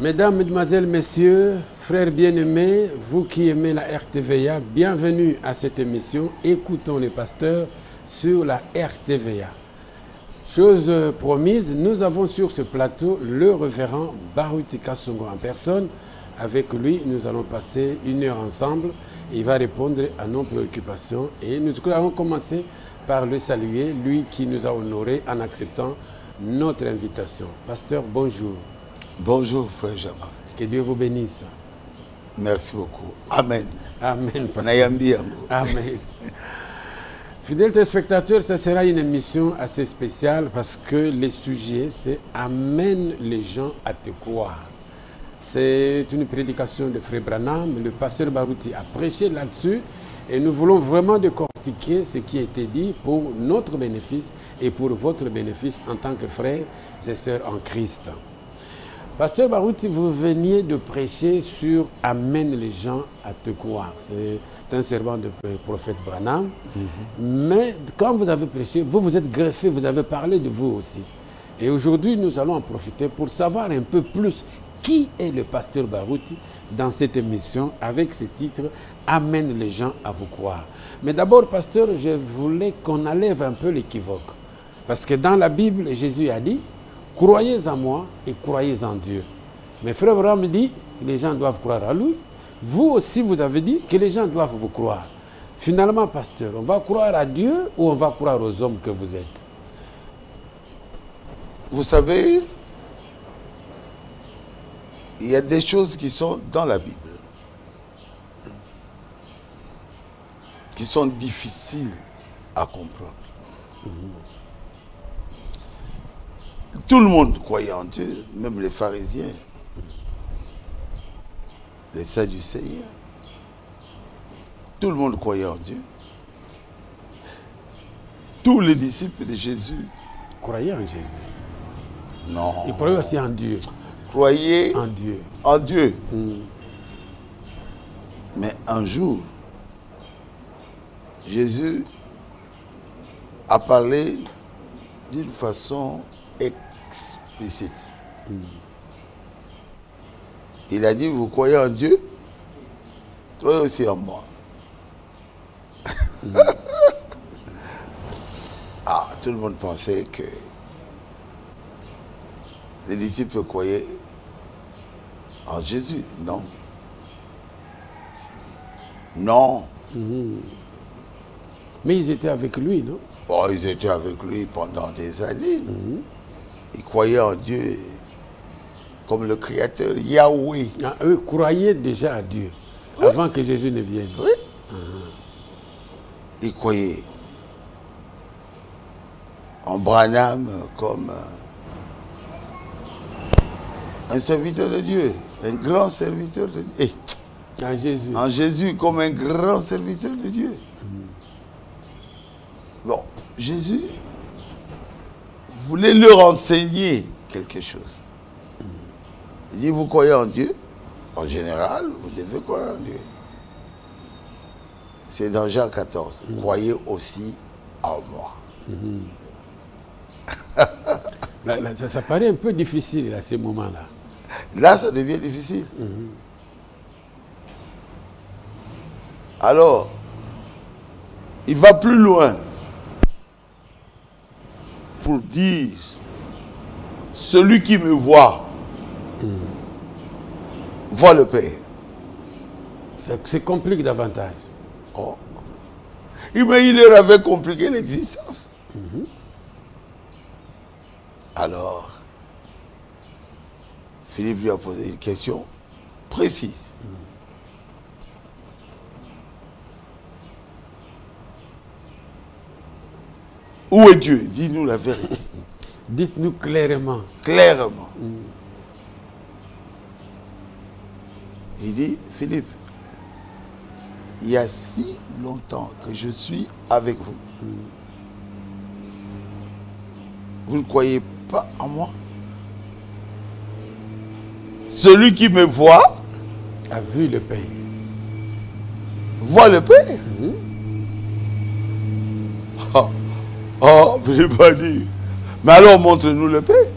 Mesdames, Mesdemoiselles, Messieurs, frères bien-aimés, vous qui aimez la RTVA, bienvenue à cette émission « Écoutons les pasteurs » sur la RTVA. Chose promise, nous avons sur ce plateau le révérend Baruti Kasongo en personne. Avec lui, nous allons passer 1 heure ensemble. Il va répondre à nos préoccupations et nous allons commencer par le saluer, lui qui nous a honorés en acceptant notre invitation. Pasteur, bonjour. Bonjour, frère Jean-Marc. Que Dieu vous bénisse. Merci beaucoup. Amen. Amen, pasteur. Nayambi. Amen. Fidèles téléspectateurs, ce sera une émission assez spéciale parce que le sujet, c'est « Amène les gens à te croire ». C'est une prédication de Frère Branham. Le pasteur Baruti a prêché là-dessus et nous voulons vraiment décortiquer ce qui a été dit pour notre bénéfice et pour votre bénéfice en tant que frères et sœurs en Christ. Pasteur Baruti, vous veniez de prêcher sur « Amène les gens à te croire ». C'est un serment de prophète Branham. Mais quand vous avez prêché, vous vous êtes greffé, vous avez parlé de vous aussi. Et aujourd'hui, nous allons en profiter pour savoir un peu plus qui est le pasteur Baruti dans cette émission avec ce titre « Amène les gens à vous croire ». Mais d'abord, pasteur, je voulais qu'on enlève un peu l'équivoque. Parce que dans la Bible, Jésus a dit « Croyez en moi et croyez en Dieu ». Mais frère Abraham dit que les gens doivent croire à lui. Vous aussi, vous avez dit que les gens doivent vous croire. Finalement, pasteur, on va croire à Dieu ou on va croire aux hommes que vous êtes? Vous savez, il y a des choses qui sont dans la Bible, qui sont difficiles à comprendre. Tout le monde croyait en Dieu, même les pharisiens, les sadducéens. Tout le monde croyait en Dieu. Tous les disciples de Jésus Croyez en Jésus. Non. Ils croyaient aussi en Dieu. Croyez En Dieu. en Dieu. Mais un jour, Jésus a parlé d'une façon explicite. Il a dit, vous croyez en Dieu, croyez aussi en moi. Ah, tout le monde pensait que les disciples croyaient en Jésus. Non. Non. Mais ils étaient avec lui, non? Bon, ils étaient avec lui pendant des années. Ils croyaient en Dieu comme le Créateur, Yahweh. Ah, eux croyaient déjà à Dieu avant que Jésus ne vienne. Oui. Ils croyaient en Branham comme un serviteur de Dieu, un grand serviteur de Dieu. En Jésus. En Jésus comme un grand serviteur de Dieu. Bon, Jésus voulait leur enseigner quelque chose. Il dit, vous croyez en Dieu? En général, vous devez croire en Dieu. C'est dans Jean 14. Croyez aussi en moi. Là, ça paraît un peu difficile à ces moments-là. Là, ça devient difficile. Alors, il va plus loin pour dire, celui qui me voit, voit le Père. C'est compliqué davantage. Oh. Mais il leur avait compliqué l'existence. Alors, Philippe lui a posé une question précise. Où est Dieu? Dis-nous la vérité. Dites-nous clairement. Clairement. Il dit, Philippe, il y a si longtemps que je suis avec vous. Vous ne croyez pas en moi? Celui qui me voit A vu le Père. Voit le Père. Oh, Philippe a dit, mais alors montre-nous le Père.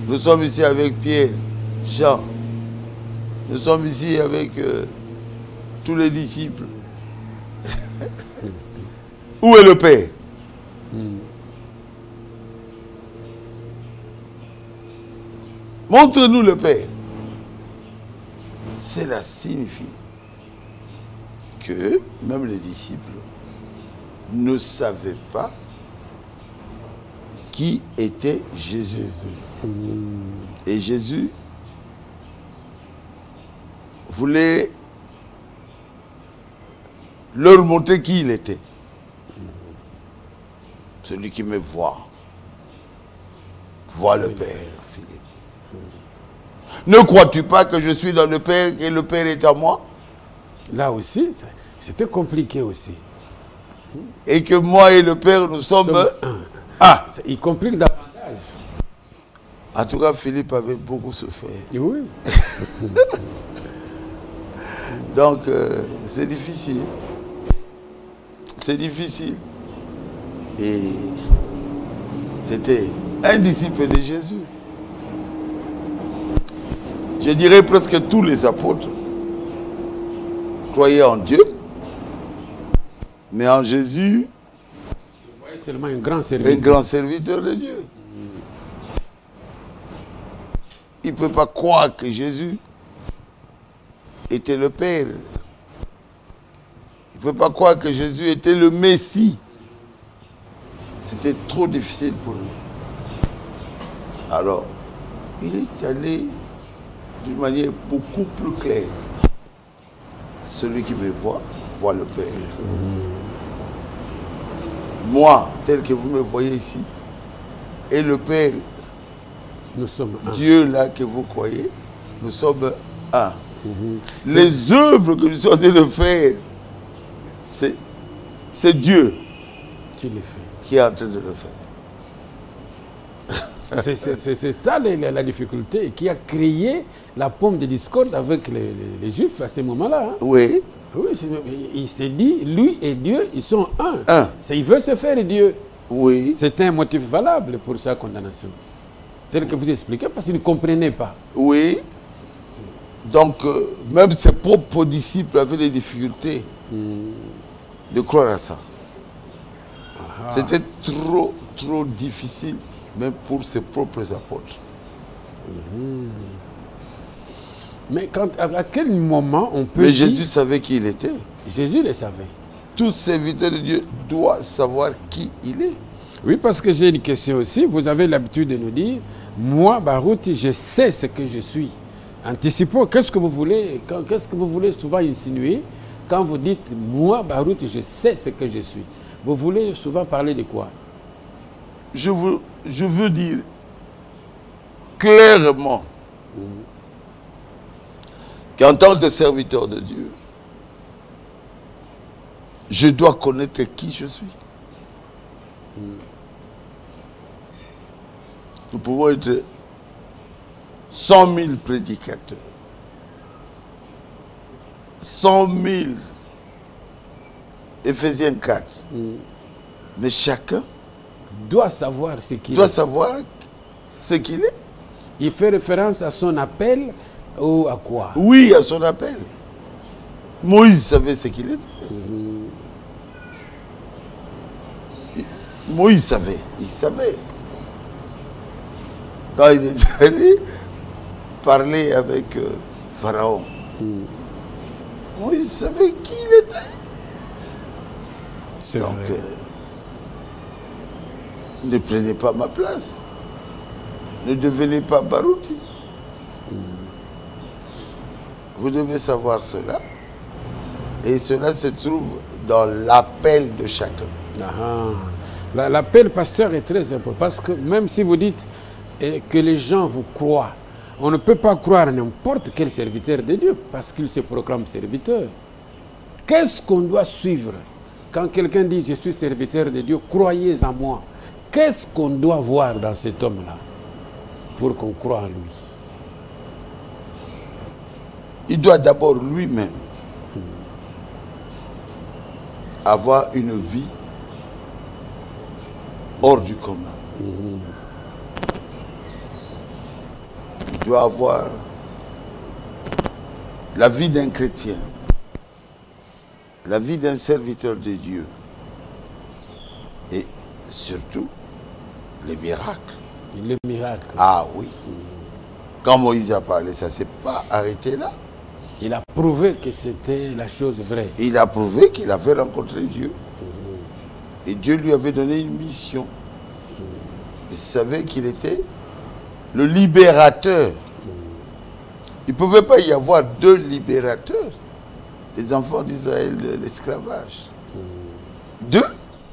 Nous sommes ici avec Pierre, Jean. Nous sommes ici avec tous les disciples. Où est le Père? Montre-nous le Père. Cela signifie que même les disciples ne savaient pas qui était Jésus. Et Jésus voulait leur montrer qui il était. Celui qui me voit le Père, Philippe. Ne crois-tu pas que je suis dans le Père et le Père est en moi? Là aussi, c'était compliqué aussi. Et que moi et le Père, nous sommes un. Ah, il complique davantage. En tout cas, Philippe avait beaucoup souffert. Oui. Donc, c'est difficile. C'est difficile. Et c'était un disciple de Jésus. Je dirais presque tous les apôtres croyaient en Dieu, mais en Jésus, vous voyez seulement un grand serviteur. Un grand serviteur de Dieu. Il ne peut pas croire que Jésus était le Père. Il ne peut pas croire que Jésus était le Messie. C'était trop difficile pour lui. Alors, il est allé d'une manière beaucoup plus claire. Celui qui me voit, voit le Père. Moi, tel que vous me voyez ici, et le Père, nous sommes un. Dieu là que vous croyez, nous sommes un. Les œuvres que nous sommes en train de faire, c'est Dieu qui les fait. Qui est en train de le faire. C'est ça la difficulté qui a créé la pomme de discorde avec les Juifs à ce moment-là. Hein. Oui. Oui, il s'est dit, lui et Dieu, ils sont un. Il veut se faire Dieu. Oui. C'est un motif valable pour sa condamnation. Tel que vous expliquez, parce qu'il ne comprenait pas. Oui. Donc, même ses propres disciples avaient des difficultés de croire à ça. C'était trop difficile, même pour ses propres apôtres. Mais à quel moment on peut Mais dire... Jésus savait qui il était. Jésus le savait. Tout serviteur de Dieu doit savoir qui il est. Oui, parce que j'ai une question aussi. Vous avez l'habitude de nous dire, moi, Barouti, je sais ce que je suis. Anticipons, qu'est-ce que vous voulez souvent insinuer quand vous dites, moi, Barouti, je sais ce que je suis. Vous voulez souvent parler de quoi? Je veux dire clairement qu'en tant que serviteur de Dieu, je dois connaître qui je suis. Nous pouvons être 100 000 prédicateurs, 100 000, Éphésiens 4. Mais chacun doit savoir ce qu'il est. Doit savoir ce qu'il est. Il fait référence à son appel ou à quoi? Oui, à son appel. Moïse savait ce qu'il était. Moïse savait, il savait. Quand il est allé parler avec Pharaon, Moïse savait qui il était. Donc, ne prenez pas ma place. Ne devenez pas Barouti. Vous devez savoir cela. Et cela se trouve dans l'appel de chacun. L'appel, pasteur, est très important. Parce que même si vous dites que les gens vous croient, on ne peut pas croire à n'importe quel serviteur de Dieu parce qu'il se proclame serviteur. Qu'est-ce qu'on doit suivre? Quand quelqu'un dit « je suis serviteur de Dieu, croyez en moi », qu'est-ce qu'on doit voir dans cet homme-là pour qu'on croie en lui? Il doit d'abord lui-même avoir une vie hors du commun. il doit avoir la vie d'un chrétien, la vie d'un serviteur de Dieu et surtout les miracles. Les miracles. Ah oui. Quand Moïse a parlé, ça ne s'est pas arrêté là. Il a prouvé que c'était la chose vraie. Il a prouvé qu'il avait rencontré Dieu. Et Dieu lui avait donné une mission. Il savait qu'il était le libérateur. Il ne pouvait pas y avoir deux libérateurs. Les enfants d'Israël de l'esclavage. Deux?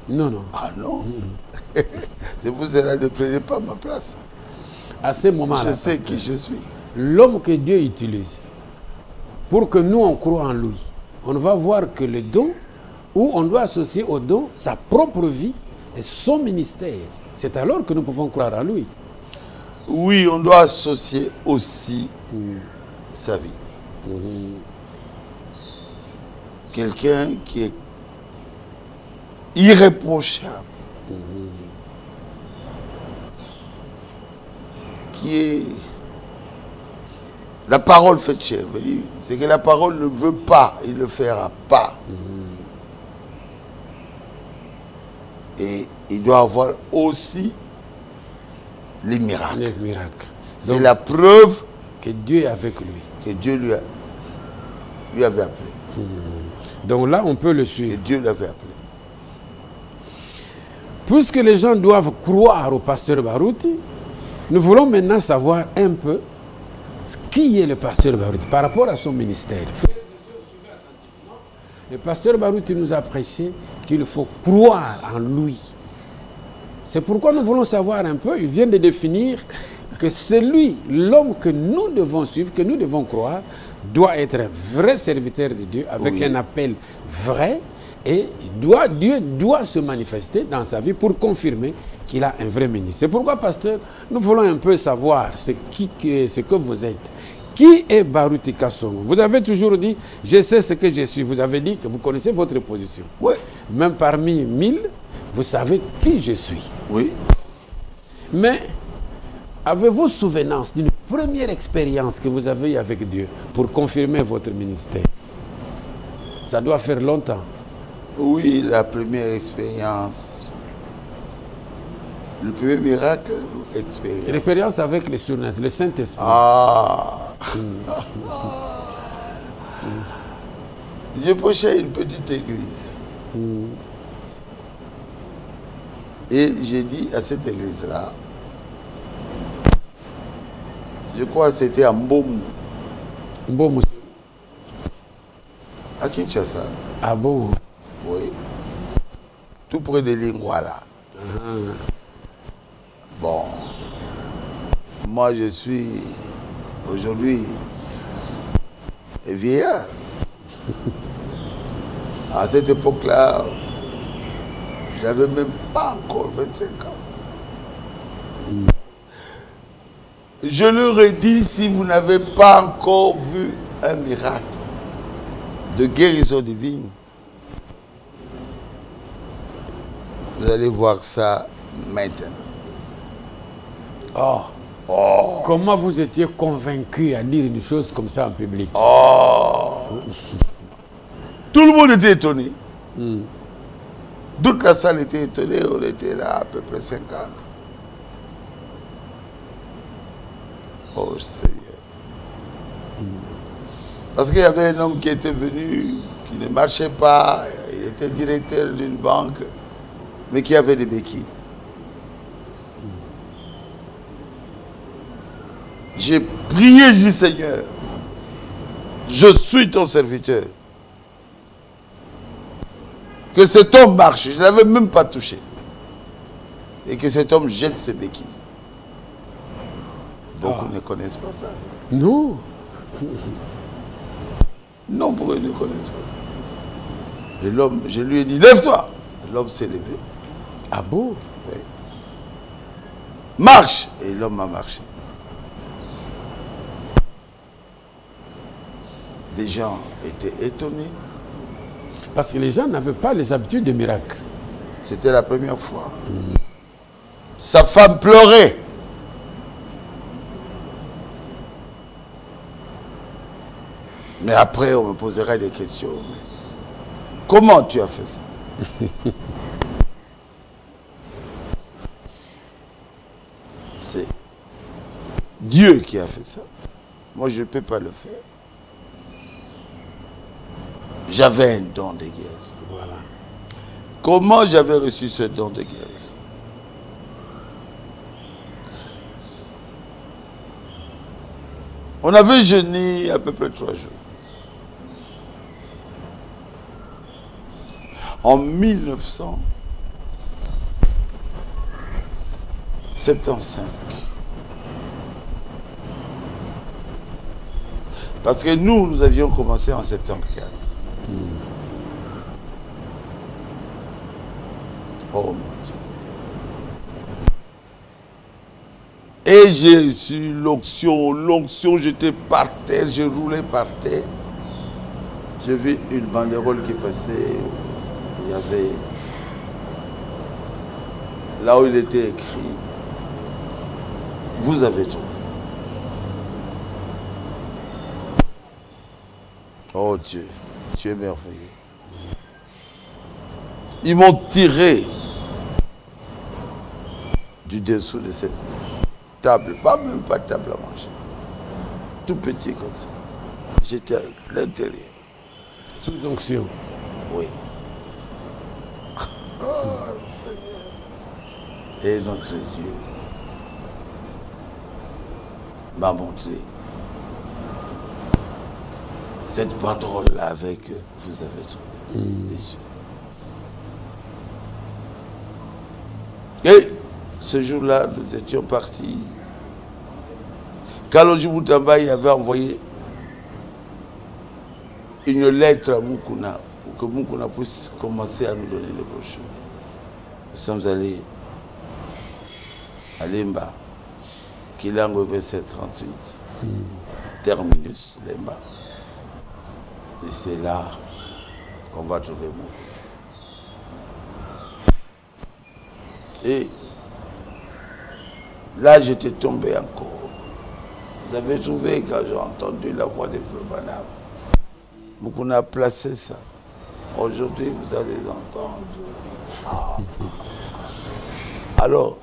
Non, non. Ah non. C'est pour cela ne prenez pas ma place. À ce moment-là, je sais qui je suis. L'homme que Dieu utilise, pour que nous on croit en lui, on ne va voir que le don, où on doit associer au don sa propre vie et son ministère. C'est alors que nous pouvons croire en lui. Oui, on doit associer aussi sa vie. Quelqu'un qui est irréprochable, qui est la parole faite chair. C'est que la parole ne veut pas, il ne le fera pas. Et il doit avoir aussi les miracles. Les miracles. C'est la preuve que Dieu est avec lui. Que Dieu lui avait appelé. Donc là, on peut le suivre. Que Dieu l'avait appelé. Puisque les gens doivent croire au pasteur Barouti, nous voulons maintenant savoir un peu qui est le pasteur Barouti par rapport à son ministère. Le pasteur Barouti nous a prêché qu'il faut croire en lui. C'est pourquoi nous voulons savoir un peu, il vient de définir que c'est lui, l'homme que nous devons suivre, que nous devons croire, doit être un vrai serviteur de Dieu avec un appel vrai et Dieu doit se manifester dans sa vie pour confirmer qu'il a un vrai ministre. C'est pourquoi, pasteur, nous voulons un peu savoir ce que vous êtes. Qui est Barouti Kasongo? Vous avez toujours dit, je sais ce que je suis. Vous avez dit que vous connaissez votre position. Oui. Même parmi 1000, vous savez qui je suis. Oui. Mais avez-vous souvenance d'une première expérience que vous avez eue avec Dieu pour confirmer votre ministère? Ça doit faire longtemps. Oui, la première expérience. Le premier miracle, expérience. L'expérience avec le surnaturel, le Saint-Esprit. Ah. Je prêchais une petite église. Et j'ai dit à cette église-là, je crois que c'était à Mbomu. Mbomu. À Kinshasa. Ah bon? Oui. Tout près de Lingwala. Bon. Moi, je suis aujourd'hui vieillard. À cette époque-là, je n'avais même pas encore 25 ans. Je leur ai dit, si vous n'avez pas encore vu un miracle de guérison divine, vous allez voir ça maintenant. Oh. Comment vous étiez convaincu à dire une chose comme ça en public? Tout le monde était étonné. Toute la salle était étonnée. On était là à peu près 50. Oh Seigneur. Parce qu'il y avait un homme qui était venu, qui ne marchait pas. Il était directeur d'une banque, mais qui avait des béquilles. J'ai prié, je dis Seigneur, je suis ton serviteur. Que cet homme marche, je ne l'avais même pas touché. Et que cet homme jette ses béquilles. Beaucoup ne connaissent pas ça. Non. Non, pourquoi ils ne connaissent pas ça? Et l'homme, je lui ai dit, lève-toi. L'homme s'est levé. Ah bon? Oui. Marche. Et l'homme a marché. Les gens étaient étonnés. Parce que les gens n'avaient pas les habitudes de miracles. C'était la première fois. Sa femme pleurait. Mais après, on me posera des questions. Mais comment tu as fait ça? C'est Dieu qui a fait ça. Moi, je ne peux pas le faire. J'avais un don de guérison. Voilà. Comment j'avais reçu ce don de guérison? On avait jeûné à peu près 3 jours. En 1975. Parce que nous avions commencé en 74. Oh mon Dieu. Et j'ai reçu l'onction, j'étais par terre, je roulais par terre. J'ai vu une banderole qui passait, il y avait, là où il était écrit, vous avez trouvé. Oh Dieu, tu es merveilleux. Ils m'ont tiré du dessous de cette table, même pas de table à manger. Tout petit comme ça. J'étais à l'intérieur. Sous onction. Oui. Oh Seigneur. Et notre Dieu m'a montré cette banderole-là avec vous avez trouvé des cieux. Et ce jour-là, nous étions partis. Kalonji Moutamba avait envoyé une lettre à Moukouna pour que Moukouna puisse commencer à nous donner les brochures. Nous sommes allés à Lemba, Kilango 2738, terminus Lemba. Et c'est là qu'on va trouver Moukouna. Et là, j'étais tombé encore. Vous avez trouvé quand j'ai entendu la voix de Frère Branham. Moukouna a placé ça. Aujourd'hui, vous allez entendre. Alors,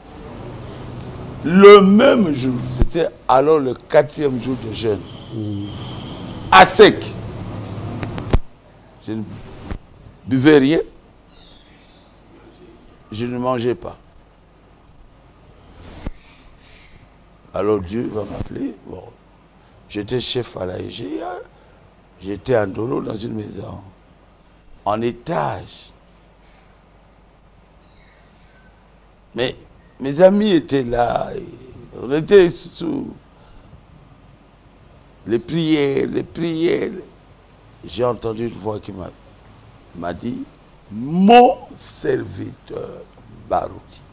le même jour, c'était alors le 4e jour de jeûne, à sec. Je ne buvais rien. Je ne mangeais pas. Alors Dieu va m'appeler. Bon, j'étais chef à la EGA. J'étais en Dolo dans une maison, en étage. Mais mes amis étaient là. On était sous les prières, les prières. J'ai entendu une voix qui m'a dit, mon serviteur Barouti.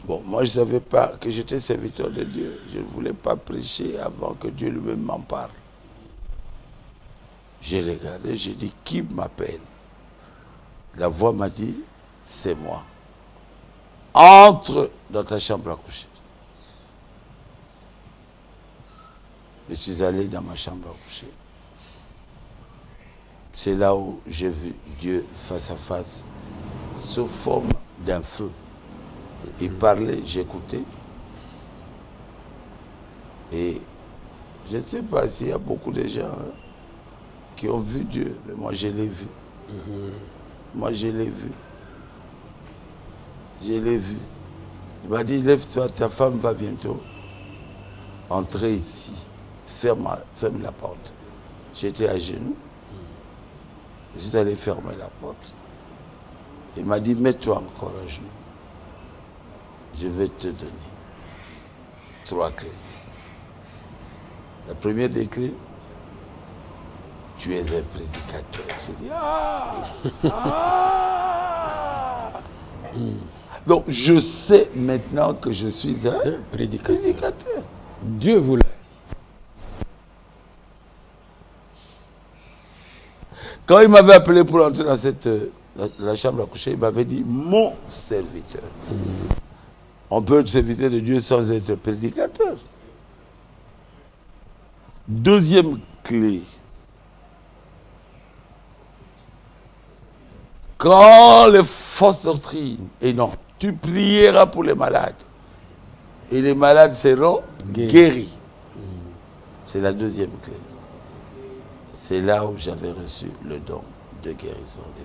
Bon, moi je ne savais pas que j'étais serviteur de Dieu. Je ne voulais pas prêcher avant que Dieu lui-même m'en parle. J'ai regardé, j'ai dit, qui m'appelle? La voix m'a dit, c'est moi. Entre dans ta chambre à coucher. Je suis allé dans ma chambre à coucher. C'est là où j'ai vu Dieu face à face, sous forme d'un feu. Il parlait, j'écoutais. Et je ne sais pas s'il y a beaucoup de gens qui ont vu Dieu, mais moi je l'ai vu. Moi je l'ai vu. Je l'ai vu. Il m'a dit, lève-toi, ta femme va bientôt entrer ici. Ferme la porte. J'étais à genoux. Je suis allé fermer la porte. Il m'a dit, mets-toi encore à genoux. Je vais te donner 3 clés. La première des clés, tu es un prédicateur. J'ai dit, Donc, je sais maintenant que je suis un prédicateur. Dieu vous l'a dit. Quand il m'avait appelé pour entrer dans la chambre à coucher, il m'avait dit, mon serviteur. On peut être serviteur de Dieu sans être prédicateur. Deuxième clé. Quand les fausses doctrines, et non, tu prieras pour les malades, et les malades seront guéris. C'est la deuxième clé. C'est là où j'avais reçu le don de guérison des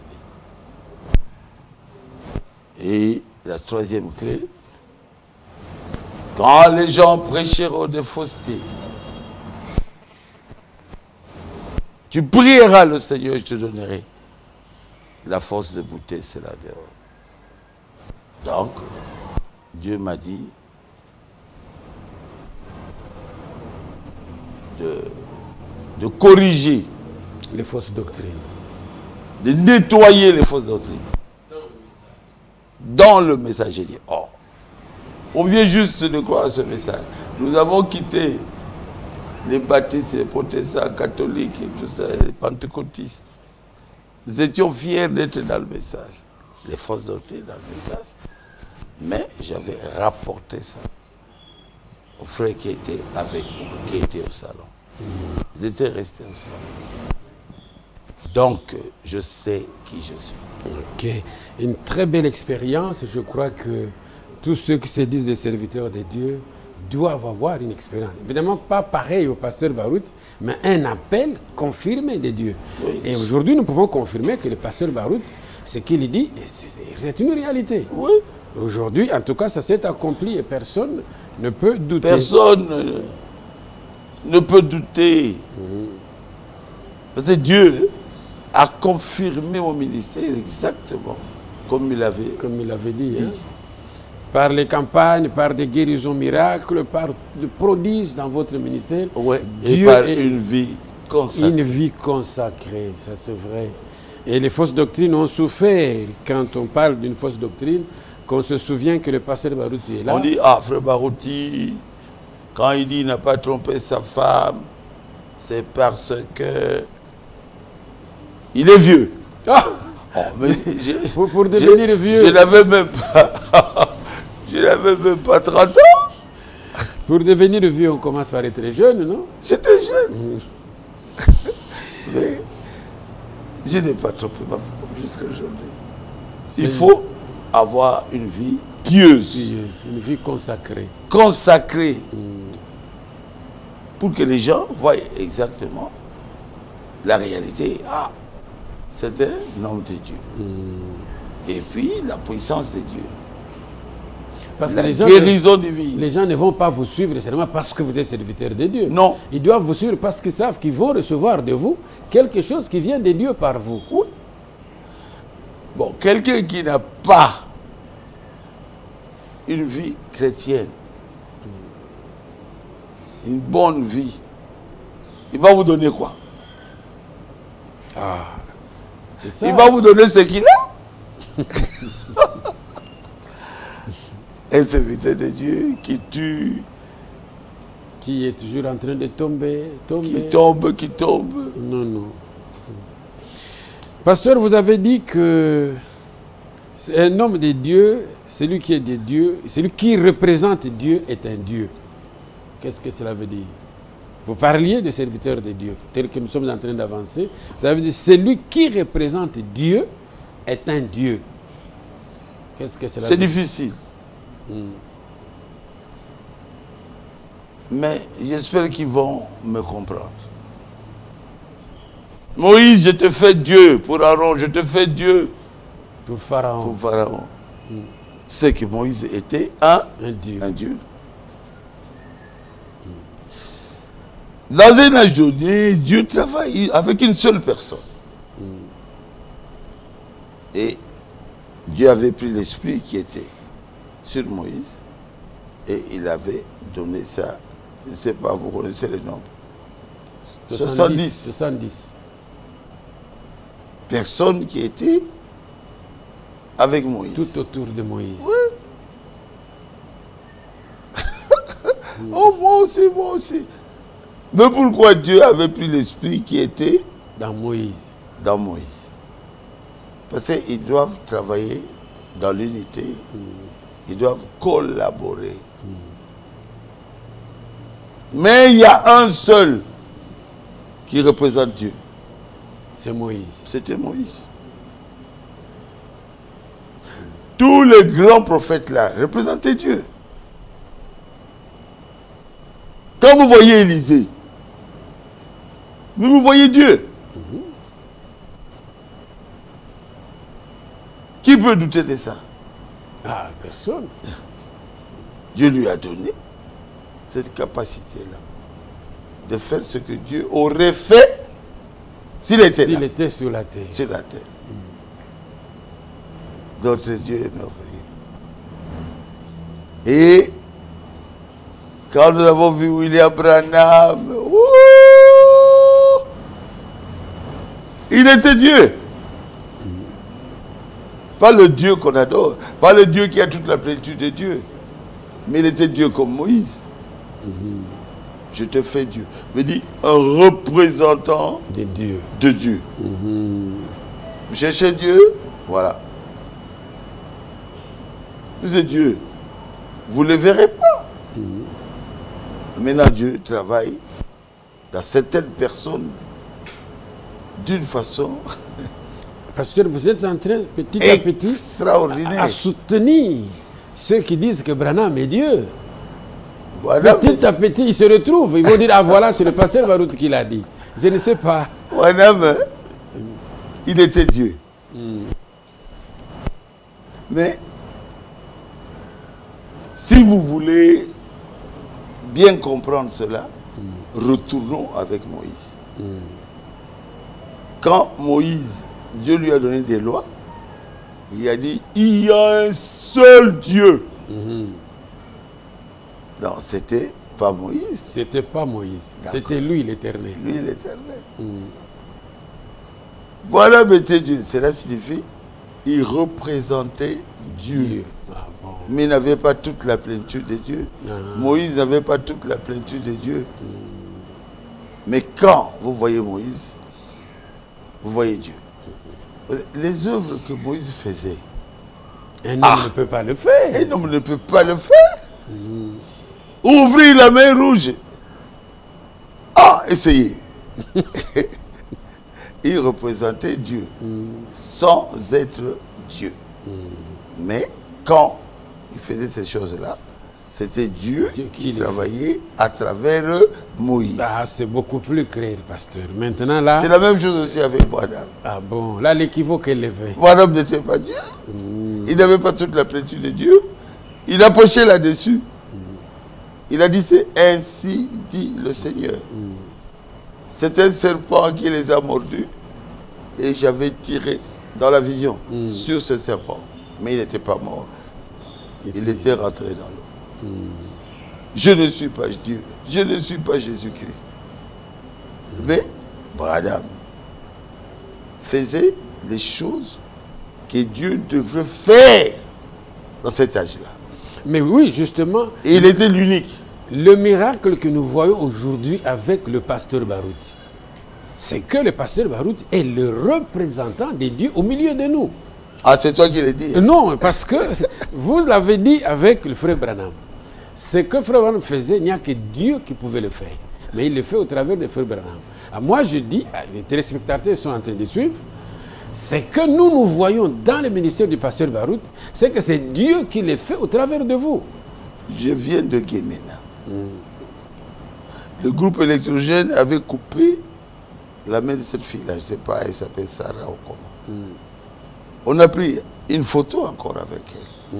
vies. Et la troisième clé, quand les gens prêcheront des faussetés, tu prieras le Seigneur, je te donnerai la force de bouter cela dehors. Donc, Dieu m'a dit de corriger les fausses doctrines, de nettoyer les fausses doctrines. Dans le message, j'ai dit, oh, on vient juste de croire à ce message. Nous avons quitté les baptistes, les protestants, catholiques et tout ça, les pentecôtistes. Nous étions fiers d'être dans le message, les fausses doctrines dans le message. Mais j'avais rapporté ça aux frères qui étaient avec moi, qui étaient au salon. Ils étaient restés au salon. Donc, je sais qui je suis. Ok. Une très belle expérience. Je crois que tous ceux qui se disent des serviteurs de Dieu doivent avoir une expérience. Évidemment, pas pareil au pasteur Barout, mais un appel confirmé de Dieu. Oui. Et aujourd'hui, nous pouvons confirmer que le pasteur Barout, ce qu'il dit, c'est une réalité. Oui. Aujourd'hui, en tout cas, ça s'est accompli et personne ne peut douter. Personne ne peut douter. Parce que Dieu a confirmé mon ministère exactement comme il avait dit. Hein? Par les campagnes, par des guérisons miracles, par des prodiges dans votre ministère. Ouais, et par une vie consacrée. Une vie consacrée, ça c'est vrai. Et les fausses doctrines ont souffert. Quand on parle d'une fausse doctrine, qu'on se souvient que le pasteur Barouti est là. On dit, ah, frère Barouti, quand il dit qu'il n'a pas trompé sa femme, c'est parce que il est vieux. Ah oh, mais pour devenir vieux. Je n'avais même pas... je n'avais même pas 30 ans. Pour devenir vieux, on commence par être jeune, non? J'étais jeune. Mais je n'ai pas trompé ma femme jusqu'à aujourd'hui. Il faut avoir une vie pieuse. Une vie consacrée. Consacrée. Pour que les gens voient exactement la réalité. Ah, c'est un homme de Dieu. Et puis, la puissance de Dieu. Parce la que guérison divine. Les gens ne vont pas vous suivre seulement parce que vous êtes serviteur de Dieu. Non. Ils doivent vous suivre parce qu'ils savent qu'ils vont recevoir de vous quelque chose qui vient de Dieu par vous. Oui. Bon, quelqu'un qui n'a pas une vie chrétienne, une bonne vie, il va vous donner quoi? Ah, c'est ça. Il va vous donner ce qu'il a. Un serviteur de Dieu qui tue. Qui est toujours en train de tomber. Qui tombe. Non, non. Pasteur, vous avez dit que c'est un homme de Dieu, celui qui est de Dieu, celui qui représente Dieu est un Dieu. Qu'est-ce que cela veut dire? Vous parliez de serviteur de Dieu, tel que nous sommes en train d'avancer. Vous avez dit, celui qui représente Dieu est un Dieu. Qu'est-ce que cela veut dire? C'est difficile. Mais j'espère qu'ils vont me comprendre. Moïse, je te fais Dieu pour Aaron, je te fais Dieu pour Pharaon. C'est que Moïse était un Dieu. Un Dieu. Dans un âge donné, Dieu travaille avec une seule personne. Et Dieu avait pris l'esprit qui était sur Moïse et il avait donné ça. Je ne sais pas, vous connaissez le nombre. 70. Personnes qui étaient avec Moïse. Tout autour de Moïse. Oui. Oh, moi aussi. Mais pourquoi Dieu avait pris l'esprit qui était dans Moïse? Dans Moïse. Parce qu'ils doivent travailler dans l'unité. Ils doivent collaborer. Mais il y a un seul qui représente Dieu. C'est Moïse. C'était Moïse. Tous les grands prophètes là représentaient Dieu. Quand vous voyez Élisée, vous voyez Dieu. Qui peut douter de ça? Ah, personne. Dieu lui a donné cette capacité-là de faire ce que Dieu aurait fait s'il était là. S'il était sur la terre. Sur la terre. Notre Dieu est merveilleux. Et quand nous avons vu William Branham, il était Dieu. Pas le Dieu qu'on adore, pas le Dieu qui a toute la plénitude de Dieu, mais il était Dieu comme Moïse. Je te fais Dieu. Je dis un représentant de Dieu. De Dieu. Vous cherchez Dieu, voilà. Vous êtes Dieu. Vous ne le verrez pas. Maintenant, Dieu travaille dans certaines personnes d'une façon Pasteur, vous êtes en train, petit à petit, à soutenir ceux qui disent que Branham est Dieu. Voilà, petit à petit, ils se retrouvent. Ils vont dire, ah voilà, c'est le pasteur Barout qui l'a dit. Je ne sais pas. Branham, il était Dieu. Mais, si vous voulez bien comprendre cela, retournons avec Moïse. Quand Moïse, Dieu lui a donné des lois, il a dit, il y a un seul Dieu. Non, c'était pas Moïse. C'était pas Moïse. C'était lui l'Éternel. Lui l'Éternel. Voilà, mettez Dieu. Cela signifie, il représentait Dieu. Ah, bon. Mais il n'avait pas toute la plénitude de Dieu. Moïse n'avait pas toute la plénitude de Dieu. Mais quand vous voyez Moïse, vous voyez Dieu. Les œuvres que Moïse faisait, un homme ne peut pas le faire. Un homme ne peut pas le faire. Ouvrir la main rouge. Ah, essayez. Il représentait Dieu sans être Dieu. Mais quand il faisait ces choses-là, c'était Dieu qui travaillait à travers Moïse. Ah, c'est beaucoup plus clair, pasteur. Maintenant, là... C'est la même chose aussi avec Branham. Ah bon, là, l'équivoque est levé. Branham n'était pas Dieu. Il n'avait pas toute la plénitude de Dieu. Il a poché là-dessus. Il a dit, c'est ainsi dit le Seigneur. C'est un serpent qui les a mordus. Et j'avais tiré dans la vision sur ce serpent. Mais il n'était pas mort. Il était rentré dans l'eau. Je ne suis pas Dieu. Je ne suis pas Jésus-Christ. Mais Branham faisait les choses que Dieu devrait faire dans cet âge-là. Mais oui, justement... Et il était l'unique. Le miracle que nous voyons aujourd'hui avec le pasteur Barout, c'est que le pasteur Barout est le représentant de Dieu au milieu de nous. Ah, c'est toi qui l'as dit. Non, parce que vous l'avez dit avec le frère Branham. Ce que frère Branham faisait, il n'y a que Dieu qui pouvait le faire. Mais il le fait au travers de frère Branham. Alors moi, je dis, les téléspectateurs sont en train de suivre, c'est que nous voyons dans le ministère du pasteur Barout, c'est que c'est Dieu qui le fait au travers de vous. Je viens de Guémena. Le groupe électrogène avait coupé la main de cette fille-là. Je ne sais pas, elle s'appelle Sarah ou comment. On a pris une photo encore avec elle.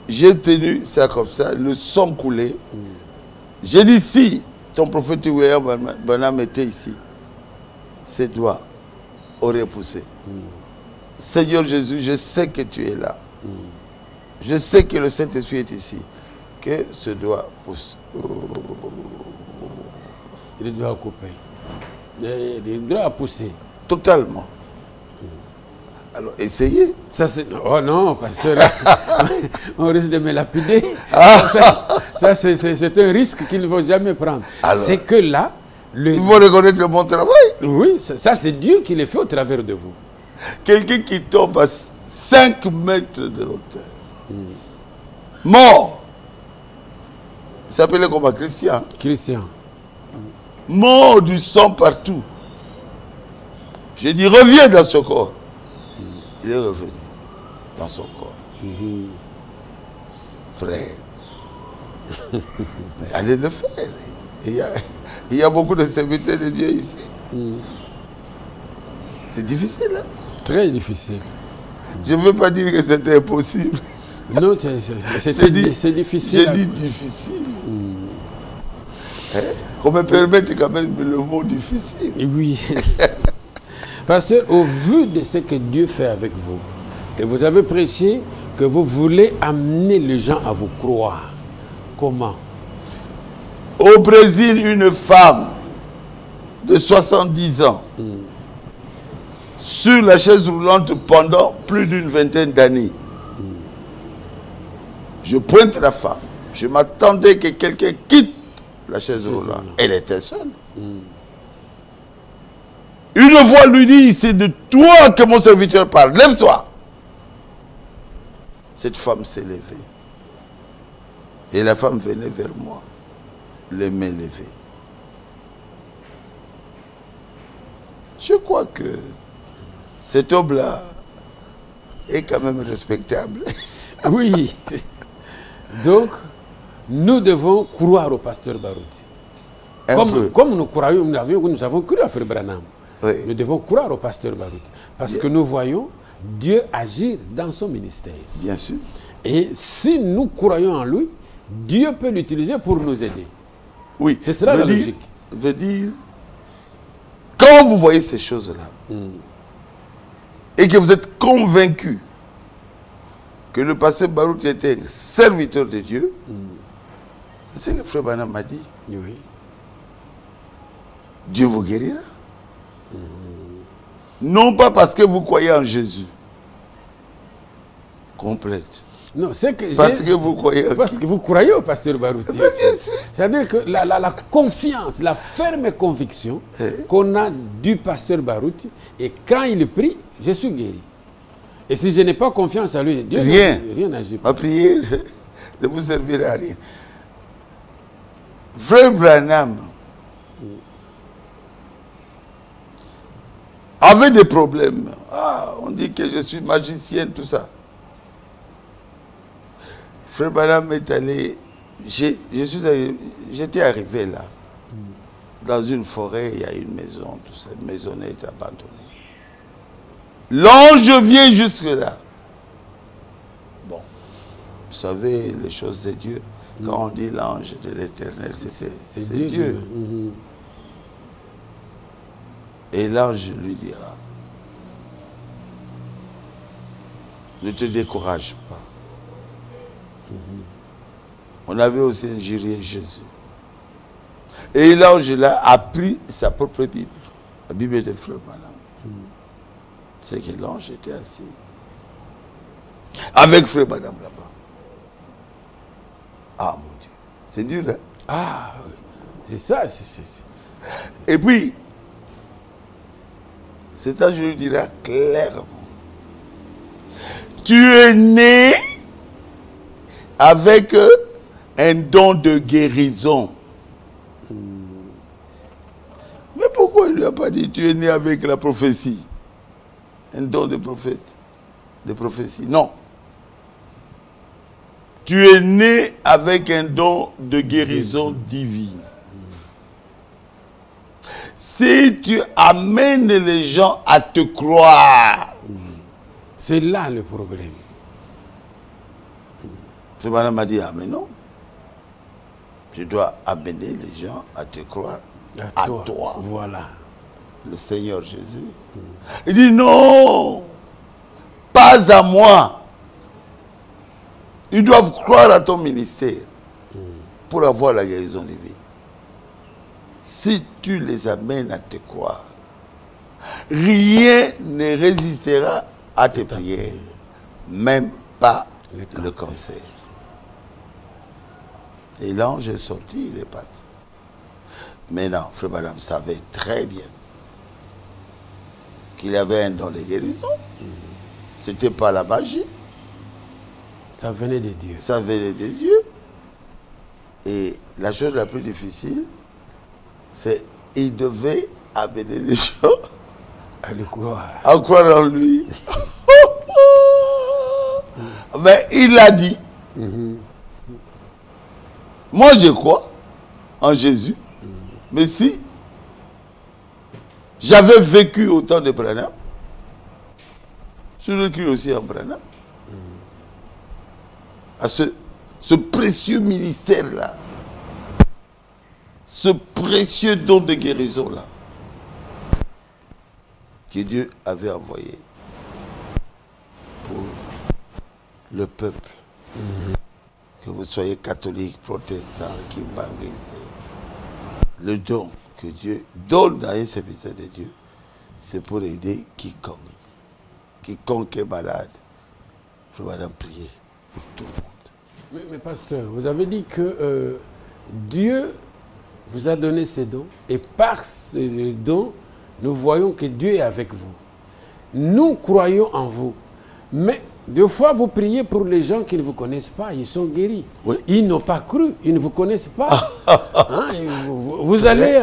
J'ai tenu ça comme ça, le sang coulait. J'ai dit, si ton prophète William Branham était ici, ses doigts auraient poussé. Seigneur Jésus, je sais que tu es là. Je sais que le Saint-Esprit est ici. Que ce doigt pousse. Il doit couper. Il doit pousser. Totalement. Alors, essayez. Ça, c'est... Oh non, pasteur, on risque de me lapider. Ça, c'est un risque qu'il ne faut jamais prendre. C'est que là... Il faut reconnaître mon travail. Oui, ça c'est Dieu qui le fait au travers de vous. Quelqu'un qui tombe à 5 mètres de hauteur. Mort. Il s'appelait comment? Christian. Christian. mort du sang partout. J'ai dit, reviens dans ce corps. Il est revenu dans son corps. Frère, mais allez le faire. Il y a beaucoup de serviteurs de Dieu ici. C'est difficile, hein? Très difficile. Je ne veux pas dire que c'était impossible. Non, c'est difficile. J'ai dit difficile. Hein? Qu'on me permette quand même le mot difficile. Oui. Parce qu'au vu de ce que Dieu fait avec vous, et vous avez prêché que vous voulez amener les gens à vous croire. Comment? Au Brésil, une femme de 70 ans, sur la chaise roulante pendant plus d'une vingtaine d'années. Je pointe la femme. Je m'attendais que quelqu'un quitte la chaise roulante. Elle était seule. Une voix lui dit, c'est de toi que mon serviteur parle. Lève-toi. Cette femme s'est levée. Et la femme venait vers moi, les mains levées. Je crois que cet homme-là est quand même respectable. Oui. Donc, nous devons croire au pasteur Barouti. Comme nous avons cru à Frère Branham. Oui. Nous devons croire au pasteur Barouti. Parce que nous voyons Dieu agir dans son ministère. Bien sûr. Et si nous croyons en lui, Dieu peut l'utiliser pour nous aider. Oui. Ce sera la logique. Veut dire, quand vous voyez ces choses-là, et que vous êtes convaincu que le pasteur Barouti était serviteur de Dieu, c'est ce que Frère Branham m'a dit. Oui. Dieu vous guérira. Non pas parce que vous croyez en Jésus. Complète. Non, c'est que parce que vous croyez. Parce que vous croyez au pasteur Barouti. Bien sûr. C'est-à-dire que la confiance, la ferme conviction qu'on a du pasteur Barouti, et quand il prie, je suis guéri. Et si je n'ai pas confiance à lui, Dieu rien n'agit pas. Ma prière ne vous servira à rien. Frère Branham avait des problèmes. Ah, on dit que je suis magicienne, tout ça. Frère Branham est allé. J'étais arrivé là. Dans une forêt, il y a une maison, tout ça. Une maisonnette abandonnée. L'ange vient jusque là. Bon, vous savez, les choses de Dieu, quand on dit l'ange de l'Éternel, c'est Dieu. Et l'ange lui dira, ne te décourage pas. On avait aussi injurié Jésus. Et l'ange là a pris sa propre Bible, la Bible de Frère Branham. C'est que l'ange était assis avec Frère Branham là-bas. Ah mon Dieu, c'est dur, hein? Ah, c'est ça. Et puis, cet ange lui dira clairement, tu es né avec un don de guérison. Mais pourquoi il ne lui a pas dit, tu es né avec la prophétie? Un don de prophète, de prophétie. Non. Tu es né avec un don de guérison divine. Si tu amènes les gens à te croire. C'est là le problème. Ce madame m'a dit, ah mais non. Je dois amener les gens à te croire à toi. Voilà. Le Seigneur Jésus. Il dit non, pas à moi. Ils doivent croire à ton ministère pour avoir la guérison divine. Si tu les amènes à te croire, rien ne résistera à tes prières, même pas le cancer. Et l'ange est sorti, il est parti. Mais non, Frère Branham savait très bien qu'il avait un don de guérison. Ce n'était pas la magie. Ça venait de Dieu. Ça venait de Dieu. Et la chose la plus difficile, c'est il devait amener les gens à le croire. À croire en lui. Mais il a dit, moi je crois en Jésus, mais si j'avais vécu au temps de Branham, je cru aussi en Branham, à ce précieux ministère-là, ce précieux don de guérison-là, que Dieu avait envoyé pour le peuple. Que vous soyez catholique, protestant, qui baptise, le don que Dieu donne à un serviteur de Dieu, c'est pour aider quiconque. Quiconque est malade, je vais en prier pour tout le monde. Mais pasteur, vous avez dit que Dieu vous a donné ces dons, et par ces dons, nous voyons que Dieu est avec vous. Nous croyons en vous. Mais des fois, vous priez pour les gens qui ne vous connaissent pas, ils sont guéris. Oui. Ils n'ont pas cru, ils ne vous connaissent pas. Hein, vous allez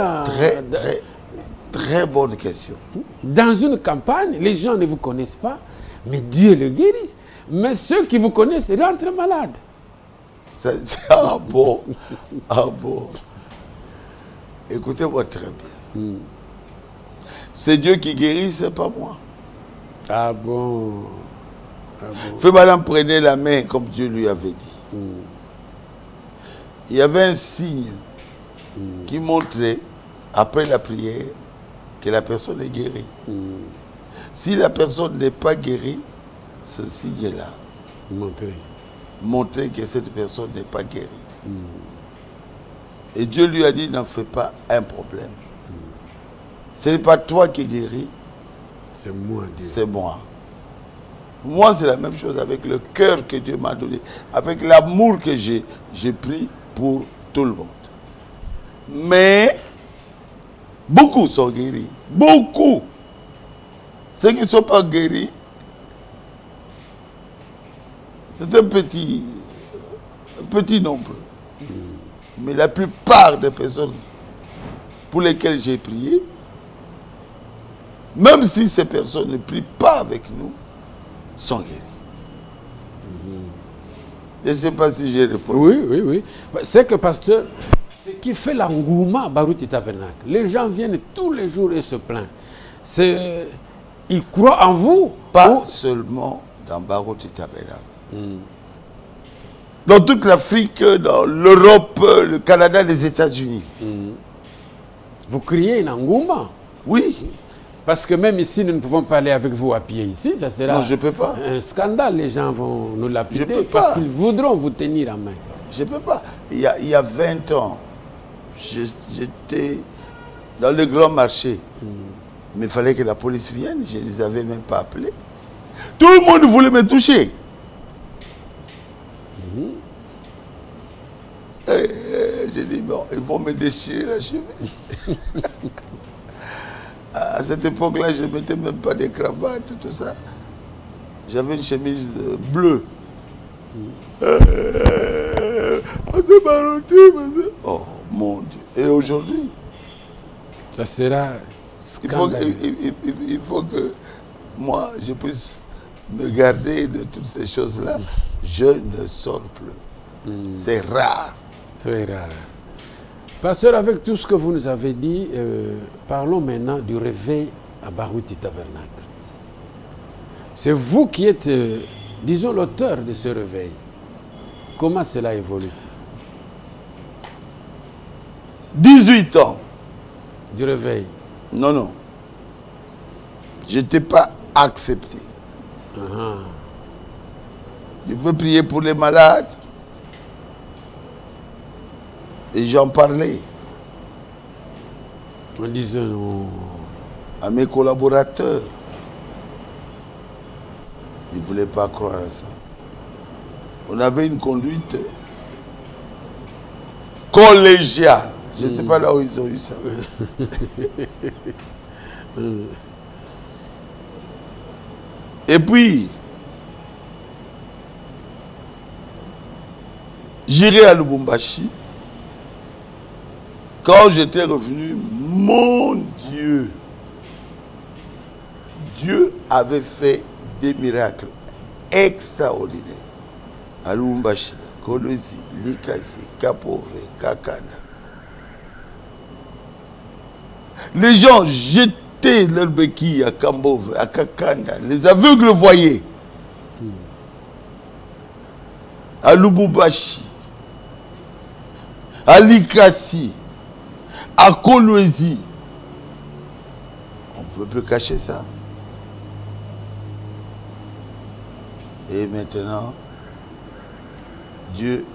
très bonne question. Dans une campagne, les gens ne vous connaissent pas, mais Dieu les guérit. Mais ceux qui vous connaissent rentrent malades. Ah bon? Ah bon? Écoutez-moi très bien. C'est Dieu qui guérit, c'est pas moi. Ah bon? Ah bon. Feu Madame prenait la main comme Dieu lui avait dit. Il y avait un signe qui montrait, après la prière, que la personne est guérie. Si la personne n'est pas guérie, ce signe-là montrait que cette personne n'est pas guérie. Et Dieu lui a dit, n'en fais pas un problème. Ce n'est pas toi qui guéris, c'est moi, Dieu. C'est moi. Moi, c'est la même chose avec le cœur que Dieu m'a donné, avec l'amour que j'ai pris pour tout le monde. Mais, beaucoup sont guéris. Beaucoup. Ceux qui ne sont pas guéris, c'est un petit nombre. Mais la plupart des personnes pour lesquelles j'ai prié, même si ces personnes ne prient pas avec nous, sont guéries. Je ne sais pas si j'ai répondu. Oui. C'est que, pasteur, ce qui fait l'engouement à Baruti Tabernacle, les gens viennent tous les jours et se plaignent. Ils croient en vous. Pas seulement dans Baruti Tabernacle. Dans toute l'Afrique, dans l'Europe, le Canada, les États-Unis. Vous criez un engouement. Oui. Parce que même ici, nous ne pouvons pas aller avec vous à pied ici. Ça sera non, je peux pas. Un scandale. Les gens vont nous l'appliquer parce qu'ils voudront vous tenir en main. Je ne peux pas. Il y a 20 ans, j'étais dans le grand marché. Mais il fallait que la police vienne. Je ne les avais même pas appelés. Tout le monde voulait me toucher. J'ai dit, bon, ils vont me déchirer la chemise. À cette époque-là, je ne mettais même pas des cravates, tout ça. J'avais une chemise bleue. Oh mon Dieu. Et aujourd'hui, ça sera scandaleux. Il faut que moi, je puisse me garder de toutes ces choses-là. Je ne sors plus. C'est rare. Très rare. Pasteur, avec tout ce que vous nous avez dit, parlons maintenant du réveil à Baruti Tabernacle. C'est vous qui êtes, disons, l'auteur de ce réveil. Comment cela évolue? 18 ans. Du réveil? Non. Je n'étais pas accepté. Je veux prier pour les malades. Et j'en parlais. En disant à mes collaborateurs. Ils ne voulaient pas croire à ça. On avait une conduite collégiale. Je ne sais pas là où ils ont eu ça. Et puis, j'irai à Lubumbashi. Quand j'étais revenu, mon Dieu. Dieu avait fait des miracles extraordinaires. À Lumbashi, Kolwezi, Likasi, Kapove, Kakanda. Les gens jetaient leurs béquilles à Kambove, à Kakanda. Les aveugles voyaient. À Lubumbashi, à Likasi, à Kolwezi. On ne peut plus cacher ça. Et maintenant, Dieu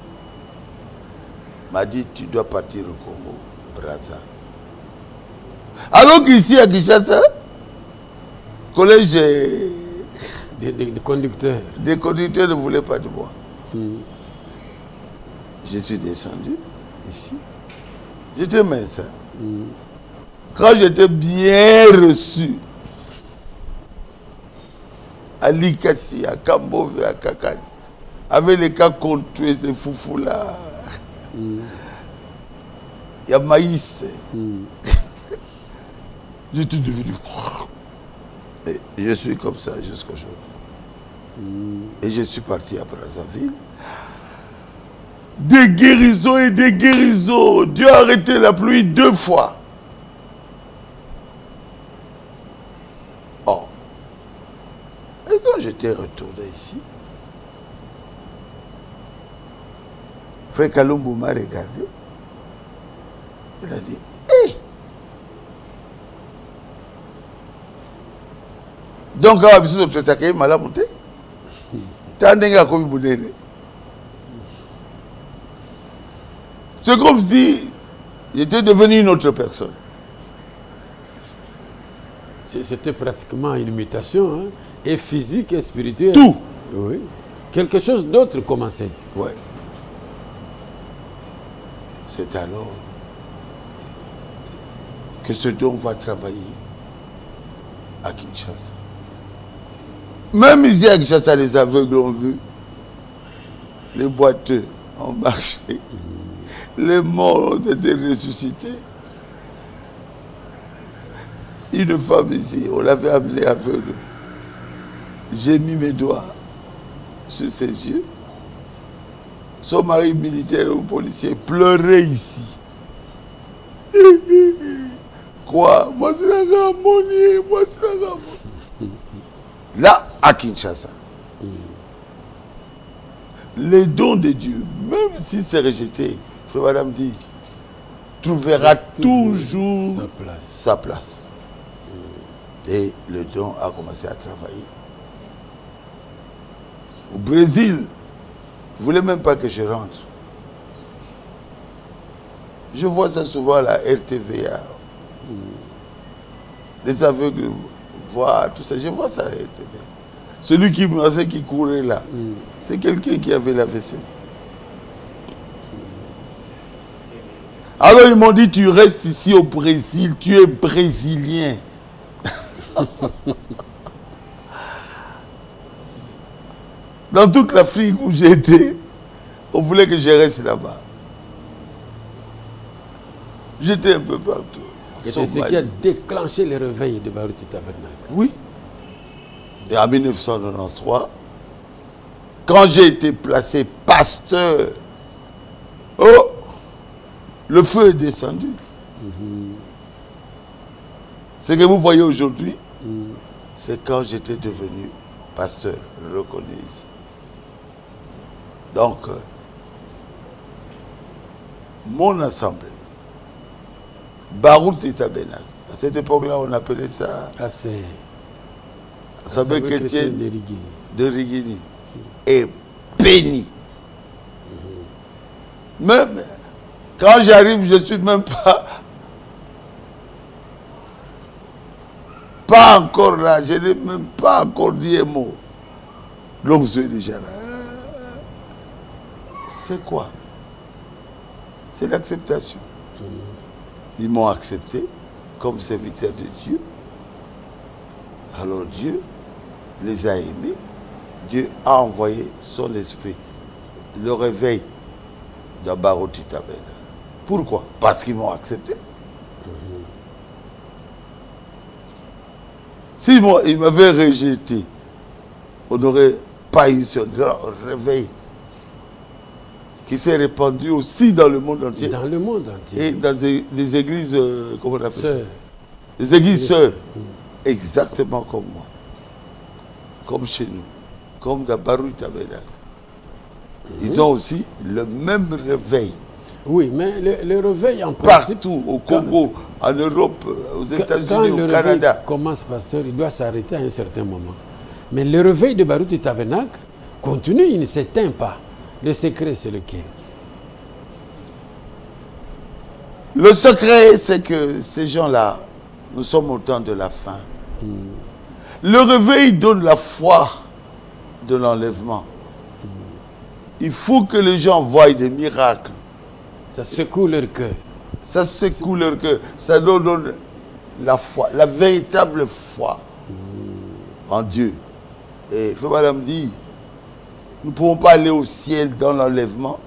m'a dit, tu dois partir au Congo, Brazza. Alors qu'ici à Kinshasa, collège des conducteurs. Des conducteurs ne voulaient pas de moi. Je suis descendu ici. J'étais mince. Quand j'étais bien reçu, à Likasi, à Kambove, à Kakani, avec les cas contrés, ces foufous là, il y a maïs. J'étais devenu. Et je suis comme ça jusqu'à aujourd'hui. Et je suis parti à Brazzaville. Des guérisons et des guérisons. Dieu a arrêté la pluie 2 fois. Oh. Et quand j'étais retourné ici, Frère Kalumbu m'a regardé. Il a dit, hé! Donc, quand on a vu que mal monté, c'est comme si j'étais devenu une autre personne. C'était pratiquement une mutation, hein? Et physique et spirituelle. Tout. Oui. Quelque chose d'autre commençait. Oui. C'est alors que ce don va travailler à Kinshasa. Même ici à Kinshasa, les aveugles ont vu, les boiteux ont marché, les morts ont été ressuscités. Une femme ici, on l'avait amenée aveugle. J'ai mis mes doigts sur ses yeux. Son mari militaire ou policier pleurait ici. Quoi? Moi c'est la gamonie, moi c'est la gamonie. Là, à Kinshasa, les dons de Dieu, même si c'est rejeté, Frère Madame dit, trouvera toujours sa place. Et le don a commencé à travailler. Au Brésil, vous ne voulez même pas que je rentre. Je vois ça souvent à la RTVA. Les aveugles voient tout ça. Je vois ça à la RTVA. Celui qui courait là, c'est quelqu'un qui avait la l'AVC. Alors ils m'ont dit, tu restes ici au Brésil, tu es brésilien. Dans toute l'Afrique où j'ai été, on voulait que je reste là-bas. J'étais un peu partout. Et c'est ce qui a déclenché le réveil de Baruti Tabernacle. Oui. Et en 1993, quand j'ai été placé pasteur, oh, le feu est descendu. Ce que vous voyez aujourd'hui, c'est quand j'étais devenu pasteur reconnu ici. Donc, mon assemblée, Baruti Tabernacle, à cette époque-là, on appelait ça Assemblée chrétienne de Rigini, et béni. Même quand j'arrive, je ne suis même pas encore là, je n'ai même pas encore dit un mot. Donc je suis déjà là. C'est quoi? C'est l'acceptation. Ils m'ont accepté comme serviteur de Dieu. Alors Dieu les a aimés. Dieu a envoyé son esprit. Le réveil de Baruti Tabernacle. Pourquoi? Parce qu'ils m'ont accepté. Si moi, il m'avait rejeté, on n'aurait pas eu ce grand réveil qui s'est répandu aussi dans le monde entier. Dans le monde entier. Et dans des églises, comment on appelle ça? Sœurs. Des églises sœurs. Exactement comme moi. Comme chez nous. Comme dans Baruch Tabernacle. Ils ont aussi le même réveil. Oui, mais le réveil en principe... Partout, au Congo, en Europe, aux États-Unis, au Canada. Quand le réveil commence, pasteur, il doit s'arrêter à un certain moment. Mais le réveil de Baruch du Tabernacle continue, il ne s'éteint pas. Le secret, c'est lequel? Le secret, c'est que ces gens-là, nous sommes au temps de la fin. Le réveil donne la foi de l'enlèvement. Il faut que les gens voient des miracles. Ça secoue leur cœur. Ça secoue leur cœur. Ça donne la foi, la véritable foi en Dieu. Et Frère Madame dit, nous ne pouvons pas aller au ciel dans l'enlèvement.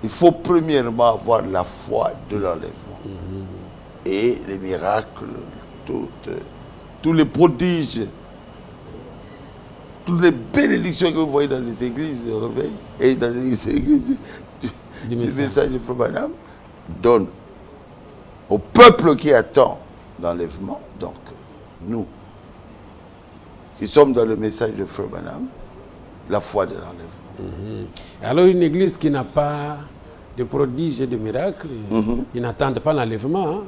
Il faut premièrement avoir la foi de l'enlèvement. Et les miracles, tous les prodiges, toutes les bénédictions que vous voyez dans les églises de réveil et dans les églises du message de Frère Branham donnent au peuple qui attend l'enlèvement, donc nous, qui sommes dans le message de Frère Branham, la foi de l'enlèvement. Alors une église qui n'a pas de prodiges et de miracles, ils n'attendent pas l'enlèvement. Hein?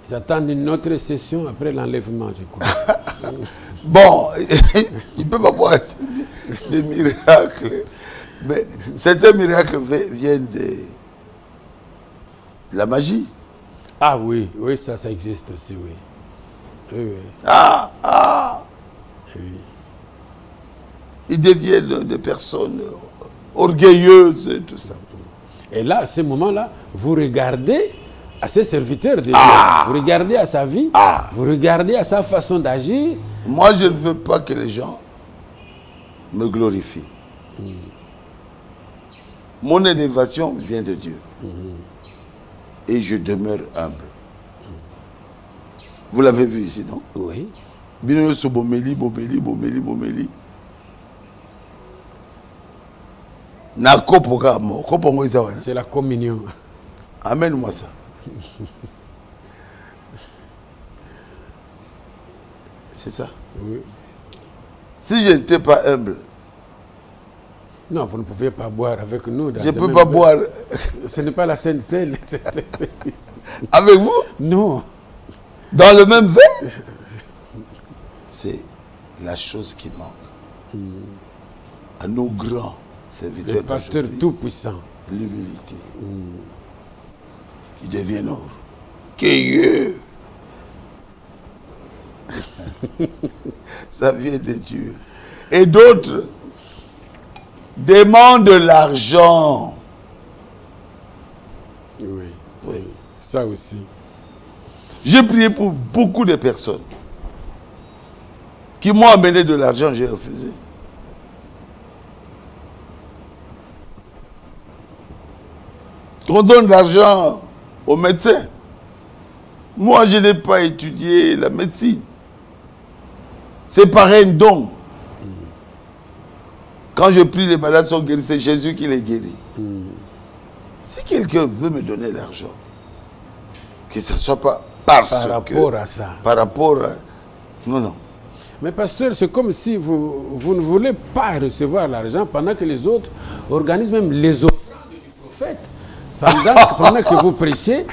Ils attendent une autre session après l'enlèvement, je crois. Bon, ils peuvent avoir des miracles, mais certains miracles viennent de la magie. Ah oui, oui, ça existe aussi, oui. Oui, oui. Oui. Ils deviennent des personnes orgueilleuses et tout ça. Et là, à ce moment-là, vous regardez à ses serviteurs de Dieu, vous regardez à sa vie, vous regardez à sa façon d'agir. Moi, je ne veux pas que les gens me glorifient. Mon élévation vient de Dieu. Et je demeure humble. Vous l'avez vu ici, non? Oui. C'est la communion. Amène-moi ça. C'est ça. Oui. Si je n'étais pas humble, non, vous ne pouvez pas boire avec nous. Je ne peux pas boire. Ce n'est pas la Sainte Seine. Avec vous? Non. Dans le même verre? C'est la chose qui manque à nos grands serviteurs. Le pasteur tout-puissant. L'humilité. Qui deviennent or. Qu'ayeux. Ça vient de Dieu. Et d'autres demandent l'argent. Oui. Oui. Ça aussi. J'ai prié pour beaucoup de personnes qui m'ont amené de l'argent, j'ai refusé. On donne de l'argent aux médecins. Moi, je n'ai pas étudié la médecine. C'est par un don. Quand je prie, les malades sont guéris, c'est Jésus qui les guérit. Si quelqu'un veut me donner l'argent, que ce ne soit pas par rapport à ça. Par rapport à... Non, non. Mais pasteur, c'est comme si vous ne voulez pas recevoir l'argent pendant que les autres organisent même les offrandes du prophète. Pendant que vous prêchez,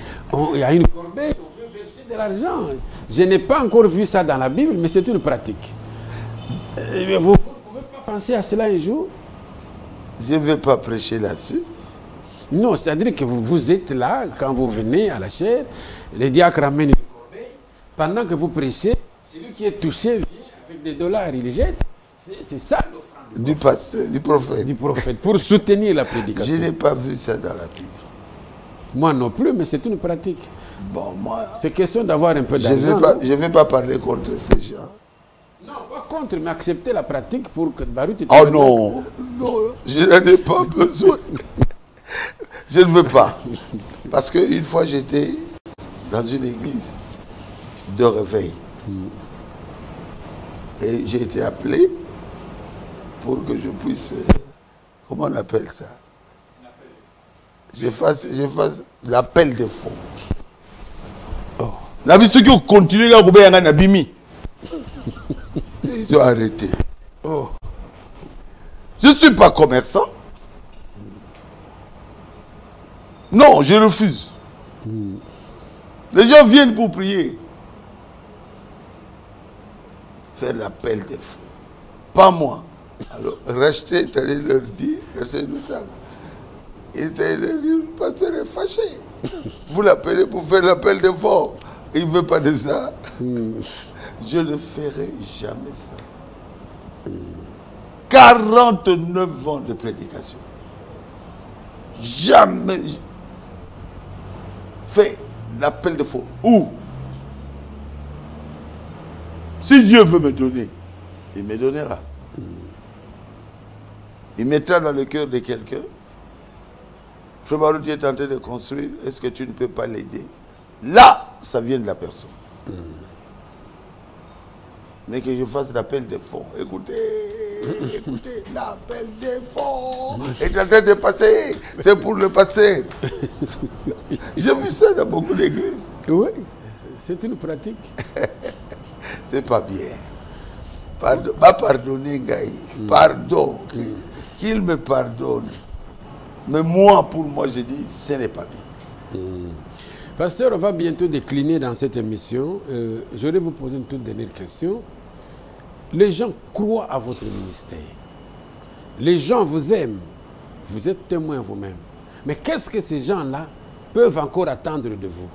il y a une corbeille, on veut verser de l'argent. Je n'ai pas encore vu ça dans la Bible, mais c'est une pratique. Vous ne pouvez pas penser à cela un jour? Je ne vais pas prêcher là-dessus. Non, c'est-à-dire que vous êtes là, quand vous venez à la chaire, les diacres ramènent une corbeille. Pendant que vous prêchez, celui qui est touché vient avec des dollars, il jette. C'est ça l'offrande. Du pasteur, du prophète. Du prophète, pour soutenir la prédication. Je n'ai pas vu ça dans la Bible. Moi non plus, mais c'est une pratique. Bon, moi... C'est question d'avoir un peu d'argent. Je ne vais pas parler contre ces gens. Non, pas contre, mais accepter la pratique pour que Baruch... Oh non, non, je n'en ai pas besoin. Je ne veux pas. Parce qu'une fois, j'étais dans une église de réveil. Et j'ai été appelé pour que je puisse... comment on appelle ça? Je fasse l'appel des fonds. Oh. Ceux qui ont continué à couper un abimi. Ils ont arrêté. Oh. Je ne suis pas commerçant. Non, je refuse. Les gens viennent pour prier. Faire l'appel des fonds. Pas moi. Alors, racheter, tu allais leur dire, nous savons. Et tu allais leur dire, le pasteur est fâché. Vous l'appelez pour faire l'appel des fonds. Il ne veut pas de ça. Je ne ferai jamais ça. 49 ans de prédication. Jamais fait l'appel de faux. Où? Si Dieu veut me donner, il me donnera. Il mettra dans le cœur de quelqu'un. Frère Barou, tu es en train de construire, est-ce que tu ne peux pas l'aider? Là, ça vient de la personne. Mais que je fasse l'appel des fonds. Écoutez, l'appel des fonds est en train de passer. C'est pour le passer. J'ai vu ça dans beaucoup d'églises. Oui, c'est une pratique. C'est pas bien. Pardon, pas pardonner, Gaï. Pardon. Qu'il me pardonne. Mais moi, pour moi, je dis, ce n'est pas bien. Pasteur, on va bientôt décliner dans cette émission. Je vais vous poser une toute dernière question. Les gens croient à votre ministère. Les gens vous aiment. Vous êtes témoin vous-même. Mais qu'est-ce que ces gens-là peuvent encore attendre de vous?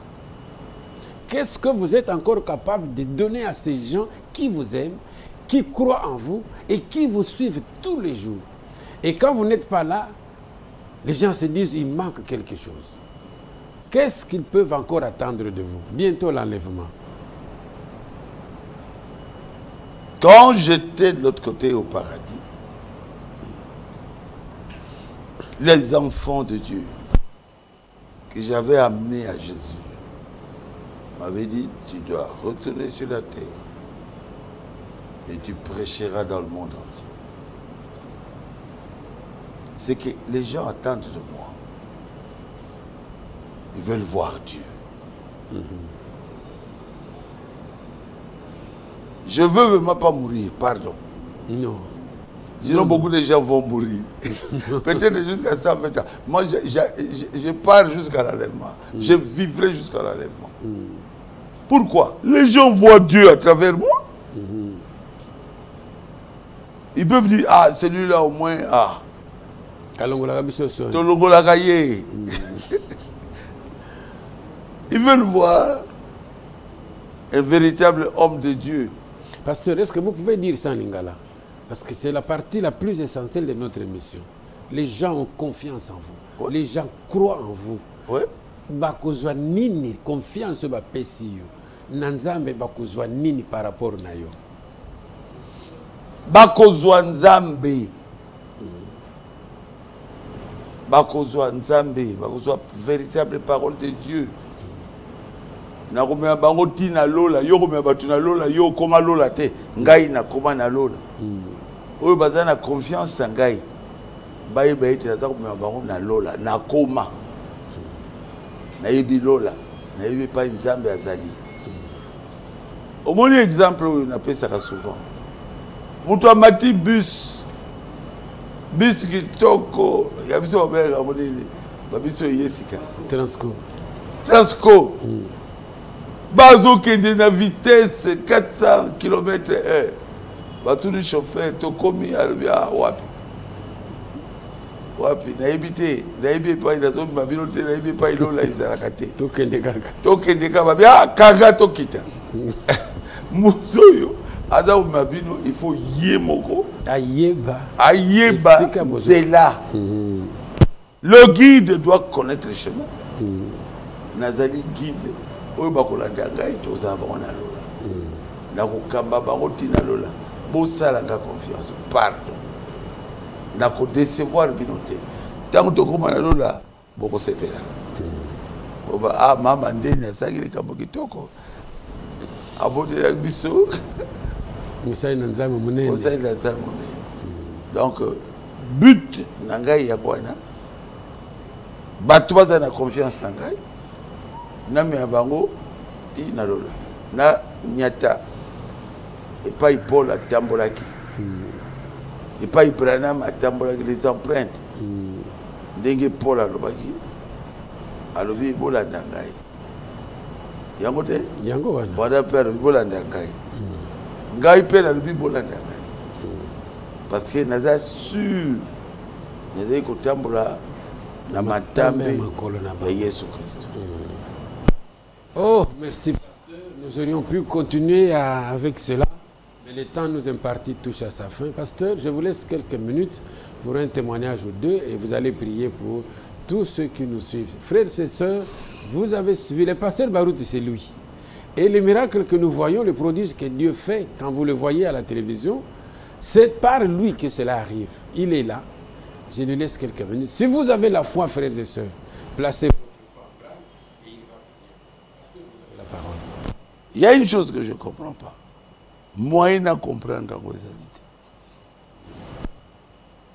Qu'est-ce que vous êtes encore capable de donner à ces gens qui vous aiment, qui croient en vous et qui vous suivent tous les jours? Et quand vous n'êtes pas là, les gens se disent qu'il manque quelque chose. Qu'est-ce qu'ils peuvent encore attendre de vous? Bientôt l'enlèvement. Quand j'étais de l'autre côté au paradis, les enfants de Dieu que j'avais amenés à Jésus m'avaient dit, tu dois retourner sur la terre et tu prêcheras dans le monde entier. C'est que les gens attendent de moi. Ils veulent voir Dieu. Je veux vraiment pas mourir, pardon. Non. Sinon, beaucoup de gens vont mourir. Peut-être jusqu'à 120 ans. Moi, je pars jusqu'à l'enlèvement. Je vivrai jusqu'à l'enlèvement. Pourquoi? Les gens voient Dieu à travers moi. Ils peuvent dire, ah, celui-là au moins, ah. Ils veulent voir un véritable homme de Dieu. Pasteur, est-ce que vous pouvez dire ça en lingala? Parce que c'est la partie la plus essentielle de notre mission. Les gens ont confiance en vous. Ouais. Les gens croient en vous. Oui. Bakozwa nini confiance ba pesiyo. Nanzambe bakozwa nini par rapport na yo. Bakozwa nzambe. Bakozwa nzambe, bakozwa véritable parole de Dieu. Na komea bango tina lola, yo komea batu na lola, yo koma lola te, ngai na koma na lola. Oyo baza na confiance na ngai. Baye baye te za komea bango na lola, na koma. Na yebi lola, na yebi pa nzambe azali. Omoni exemple oyo na pesaka souvent. Mutu amati bus. Bus kitoko, ya biso babeka monene. Babiso yesika. Transco. Transco. Bazo kende na vitesse 400 km/h. Batuni chauffeur tokomi alobia wapi. Wapi na ebité, na ebé pa inazo mabino te na ebé pa ilola izalaka te. Tokende kaka. Tokende kaka babia kanga tokita. Muzoyo aza mabino il faut yemoko. Ayeba. Ayeba c'est là. Le guide doit connaître le chemin. Nazali guide. Oyo bakolanda ngai toza bango na lola. Na kokamba bango tina lola. Bosala nga confiance. Pardon. Na ko décevoir binote. Tango tokoma na lola boko sepela. Oba ah mama ndeni asaki likambo kitoko. Abote ya biso. Donc, but nangai yakwana. Batu baza na confiance nangai. Na mi abango ti na lola. Na nyata et pas Paul atambolaki. Et pas Branham atambolaki les empreintes. Ndenge Paul alobaki. Alobi bola nangai. Yango te? Yango wana. Wada pe alobi bola nangai. Ngai pe alobi bola nangai. Parce que naza sûr naza kotambola na matambe ya Yesu Christ. Oh, merci pasteur. Nous aurions pu continuer avec cela, mais le temps nous imparti touche à sa fin. Pasteur, je vous laisse quelques minutes pour un témoignage ou deux et vous allez prier pour tous ceux qui nous suivent. Frères et sœurs, vous avez suivi le pasteur Barouti, c'est lui. Et les miracles que nous voyons, le prodige que Dieu fait quand vous le voyez à la télévision, c'est par lui que cela arrive. Il est là. Je lui laisse quelques minutes. Si vous avez la foi, frères et sœurs, placez votre foi en branle et il va prier. Parce que vous avez la parole. Il y a une chose que je ne comprends pas. Moyen à comprendre dans vos invités.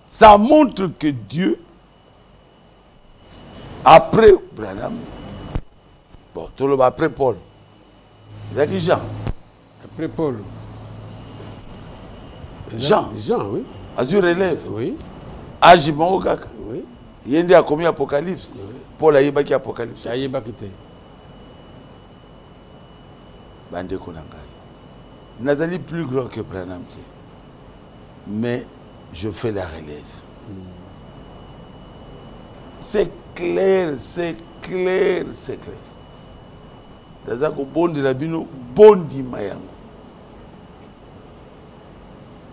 Ça montre que Dieu, après Branham, bon, tout le monde après Paul, c'est qui Jean? Après Paul. Jean, oui. Azur élève. Oui. Ajibango kaka. Oui. Yende a commis Apocalypse. Oui. Paul a yébaki Apocalypse. A yébaki te. Bande konangai. Nazali plus grand que Branham. Mais je fais la relève. C'est clair, c'est clair, c'est clair. Dazako bondi la bino, bondi mayango.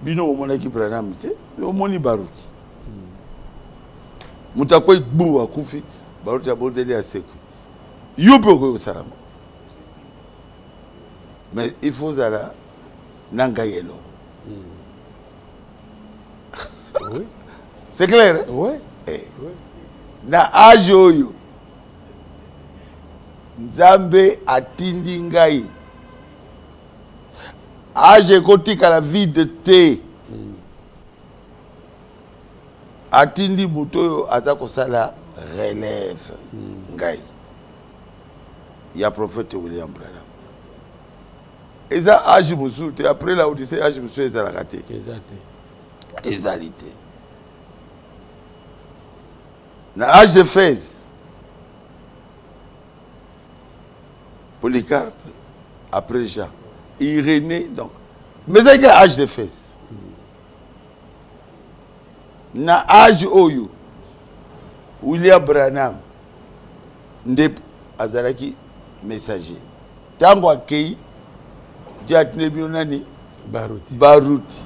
Bino omonaki Branham te, omoni Barouti. Mutakoi gbu akufi, Barouti abondeli asekwe. Yope ko salama. Mais il faut zala nanga yelo. Oui. C'est clair? Hein? Oui. Eh. Oui. Na âge oyo Nzambe atindi ngai. Âge kotika la vie de te. Atindi muto aza kosala relève ngai. Il y a prophète William Branham. Et ça âge musu te après la Odyssée âge musu ezala raté. Ezalité. Na âge de Fès. Polycarpe après Jean. Irénée, donc. Mais c'est âge de Fès. Na âge oyo. William Branham. Ndep azalaki messager. Tango akei. Diatnebio nani? Barouti. Barouti.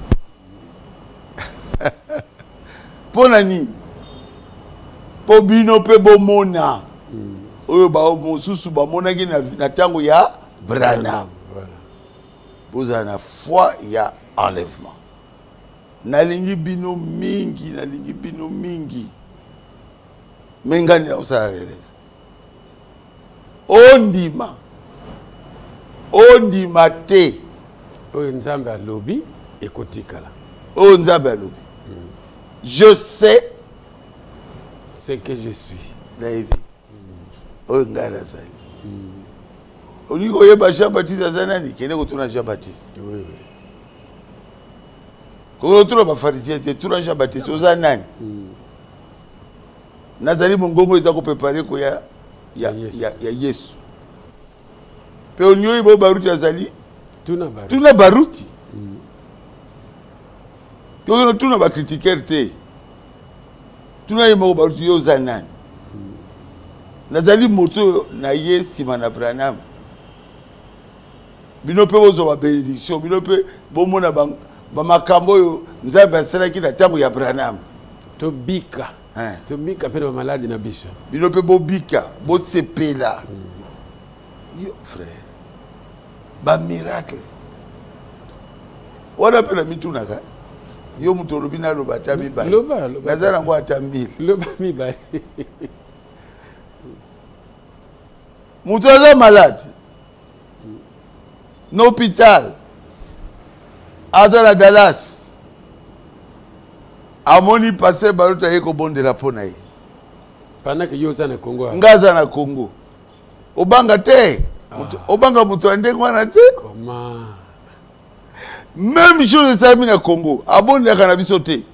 Ponani. Pobino pe bomona. Oyo ba mosusu ba monaki na tango ya Branham. Vous avez la foi, il y a enlèvement. Nalingi bino mingi, nalingi bino mingi. Mengani ya usara relève. Ondima te. Oyo Nzambe alobi ekotikala. Oyo Nzambe alobi. Je sais ce que je suis. Naïvi. Oyo ngara sali. On dit Jean-Baptiste Azanani, qui est retourné à Jean-Baptiste. Oui, oui. Quand on retrouve les pharisiens, tu retournes à Jean-Baptiste, Azanani. Nazali Mongongo, ils ont préparé qu'il y a Yesu. Puis on y a eu Barouti Azali. Tout na Barouti. Quand on retourne à critiquer, tout na eu Barouti Azanani. Nazali Moto na ye Simana Branham. Bino pe bozo ba bénédiction, bino pe bomona ba makambo yo Nzambe asalaki na tango ya Branham. Tobika. Tobika pe ba malade na biso. Bino pe bobika, bo sepela. Yo frère. Ba miracle. Wana pe na mituna ka. Yo muto lobina loba tabi ba. Loba. Nazara ngo atambi. Loba mi ba. Muto aza malade. L'hôpital. Aza à Dallas. Amoni passé baruta yeko bonde la ponaï. Pendant que yoza na Congo. Ngaza na Congo. Obanga te. Obanga mutu andengwa na te. Comment? Même chose ça na Congo. Abonde la cannabis sauté.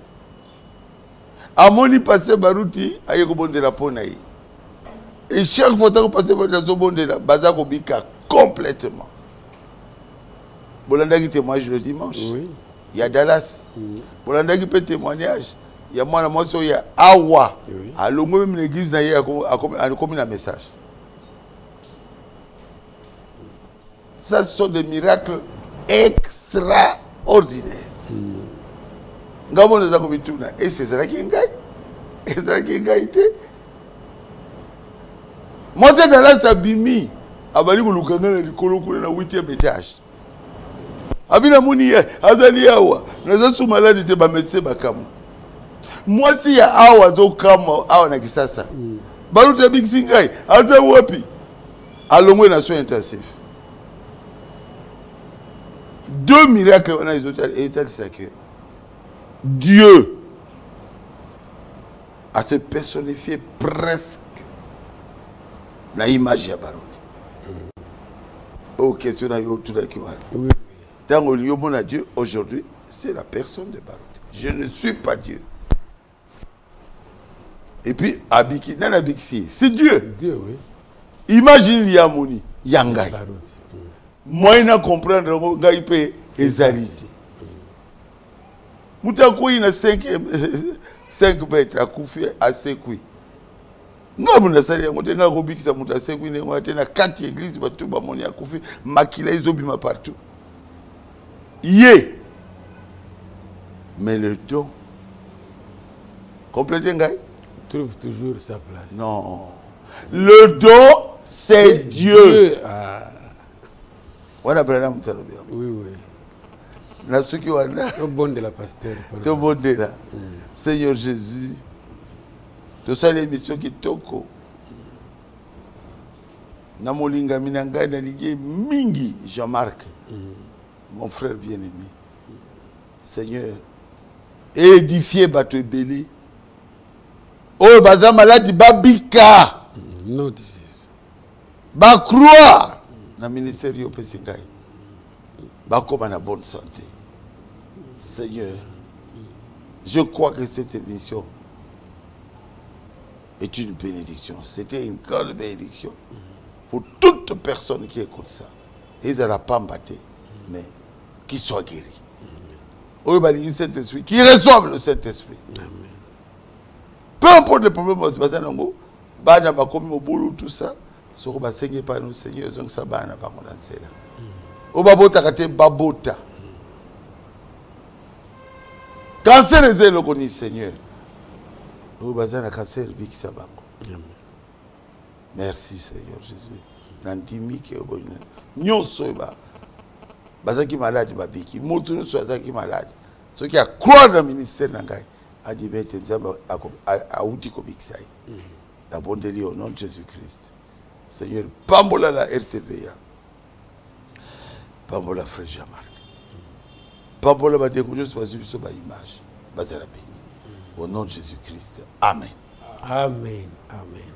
Amoni passé baruti ayeko bonde la ponaï. Et chaque fois que vous passez dans bonde la bazako bika complètement. Bolanda qui témoigne le dimanche. Oui. Il y a Dallas. Bolanda qui peut témoignage. Il y a moi il y a Awa. Oui. Alors même l'église a commis un message. Ça ce sont des miracles extraordinaires. Ngamo neza komituna et c'est ça qui ngaï. Et ça qui ngaï. Moi c'est Dallas abimi. Abali ko lukanga na likolo ko na 8e étage. Abina muni azali awa naza sous malade te ba médecin bakama. Moi si ya awa zo kama awa na kisasa. Baluta big singai aza wapi? Alongwe na soins intensifs. 2 miracles on a les autres et tel c'est que Dieu a se personnifié presque la image ya Baruti. Oh, question à tout là qui va. Dans le lieu mon Dieu aujourd'hui, c'est la personne de Baruti. Je ne suis pas Dieu. Et puis Abiki, dans Abiki, c'est Dieu. Dieu, oui. Imagine Yamoni, Yangai. Moi, je ne comprends pas Gaïpe et Zalite. Moutakou, il y a 5 mètres à Koufi à Sekui. Non, mon asali, mon tenga robi qui s'amuta Sekui, on a 4 églises, tout le monde a Koufi, Makila, ils ont partout. Yé. Mais le don, complétez Ngaï, trouve toujours sa place. Non. Le don, c'est Dieu. Voilà, oui, oui. Na suki wana. Au bon de la pasteur. Au bon de la. Seigneur Jésus. Tout ça l'émission qui toko. Na molinga minanga na ligue mingi Jean-Marc. Mon frère bien-aimé. Seigneur, édifiez bato belé. Oh baza maladi babika. Non de Jésus. Ba croire na ministère yo pesingai. Ba comme en bonne santé. Seigneur, je crois que cette émission est une bénédiction. C'était une grande bénédiction pour toute personne qui écoute ça. Ils n'ont pas embatté, mais qui soient guéris. Saint-Esprit, qui reçoivent le Saint-Esprit. Peu importe le problème, c'est pas ça, non. Bana ba comme au boulot tout ça, sur ba seigneur par nous Seigneur, donc ça bana pas mon ancêtre. Obabota kate babota. Cancer est le connu Seigneur. Obazana cancer big sabango. Merci Seigneur Jésus. Nandimi ke obonne. Nyonso ba. Bazaki malade babiki. Moto so azaki malade. Ce qui a croire dans le ministère nangai a dit bête nzamba a outi ko bikisai. La bonne délie au nom de Jésus-Christ. Seigneur, pambola la RTVA. Pambola frère Jean-Marc. Pambola ba découvrir sur ba image. Bazala béni. Au nom de Jésus-Christ. Amen. Amen. Amen.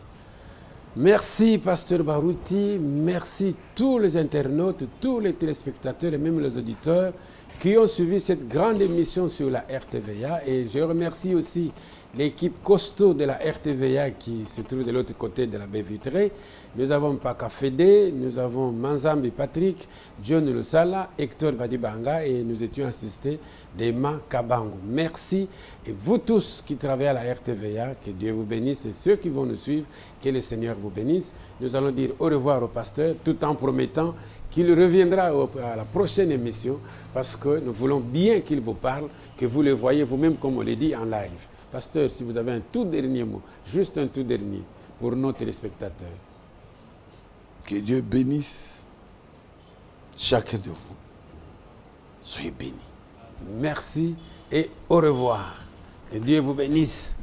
Merci, Pasteur Baruti. Merci tous les internautes, tous les téléspectateurs et même les auditeurs qui ont suivi cette grande émission sur la RTVA. Et je remercie aussi l'équipe costaud de la RTVA qui se trouve de l'autre côté de la baie vitrée. Nous avons Paka Fede, nous avons Manzambi Patrick, John Lusala, Hector Badibanga et nous étions assistés d'Emma Kabango. Merci et vous tous qui travaillez à la RTVA, que Dieu vous bénisse et ceux qui vont nous suivre, que le Seigneur vous bénisse. Nous allons dire au revoir au pasteur tout en promettant qu'il reviendra à la prochaine émission parce que nous voulons bien qu'il vous parle, que vous le voyez vous-même comme on le dit en live. Pasteur, si vous avez un tout dernier mot, juste un tout dernier pour nos téléspectateurs. Que Dieu bénisse chacun de vous. Soyez bénis. Merci et au revoir. Que Dieu vous bénisse.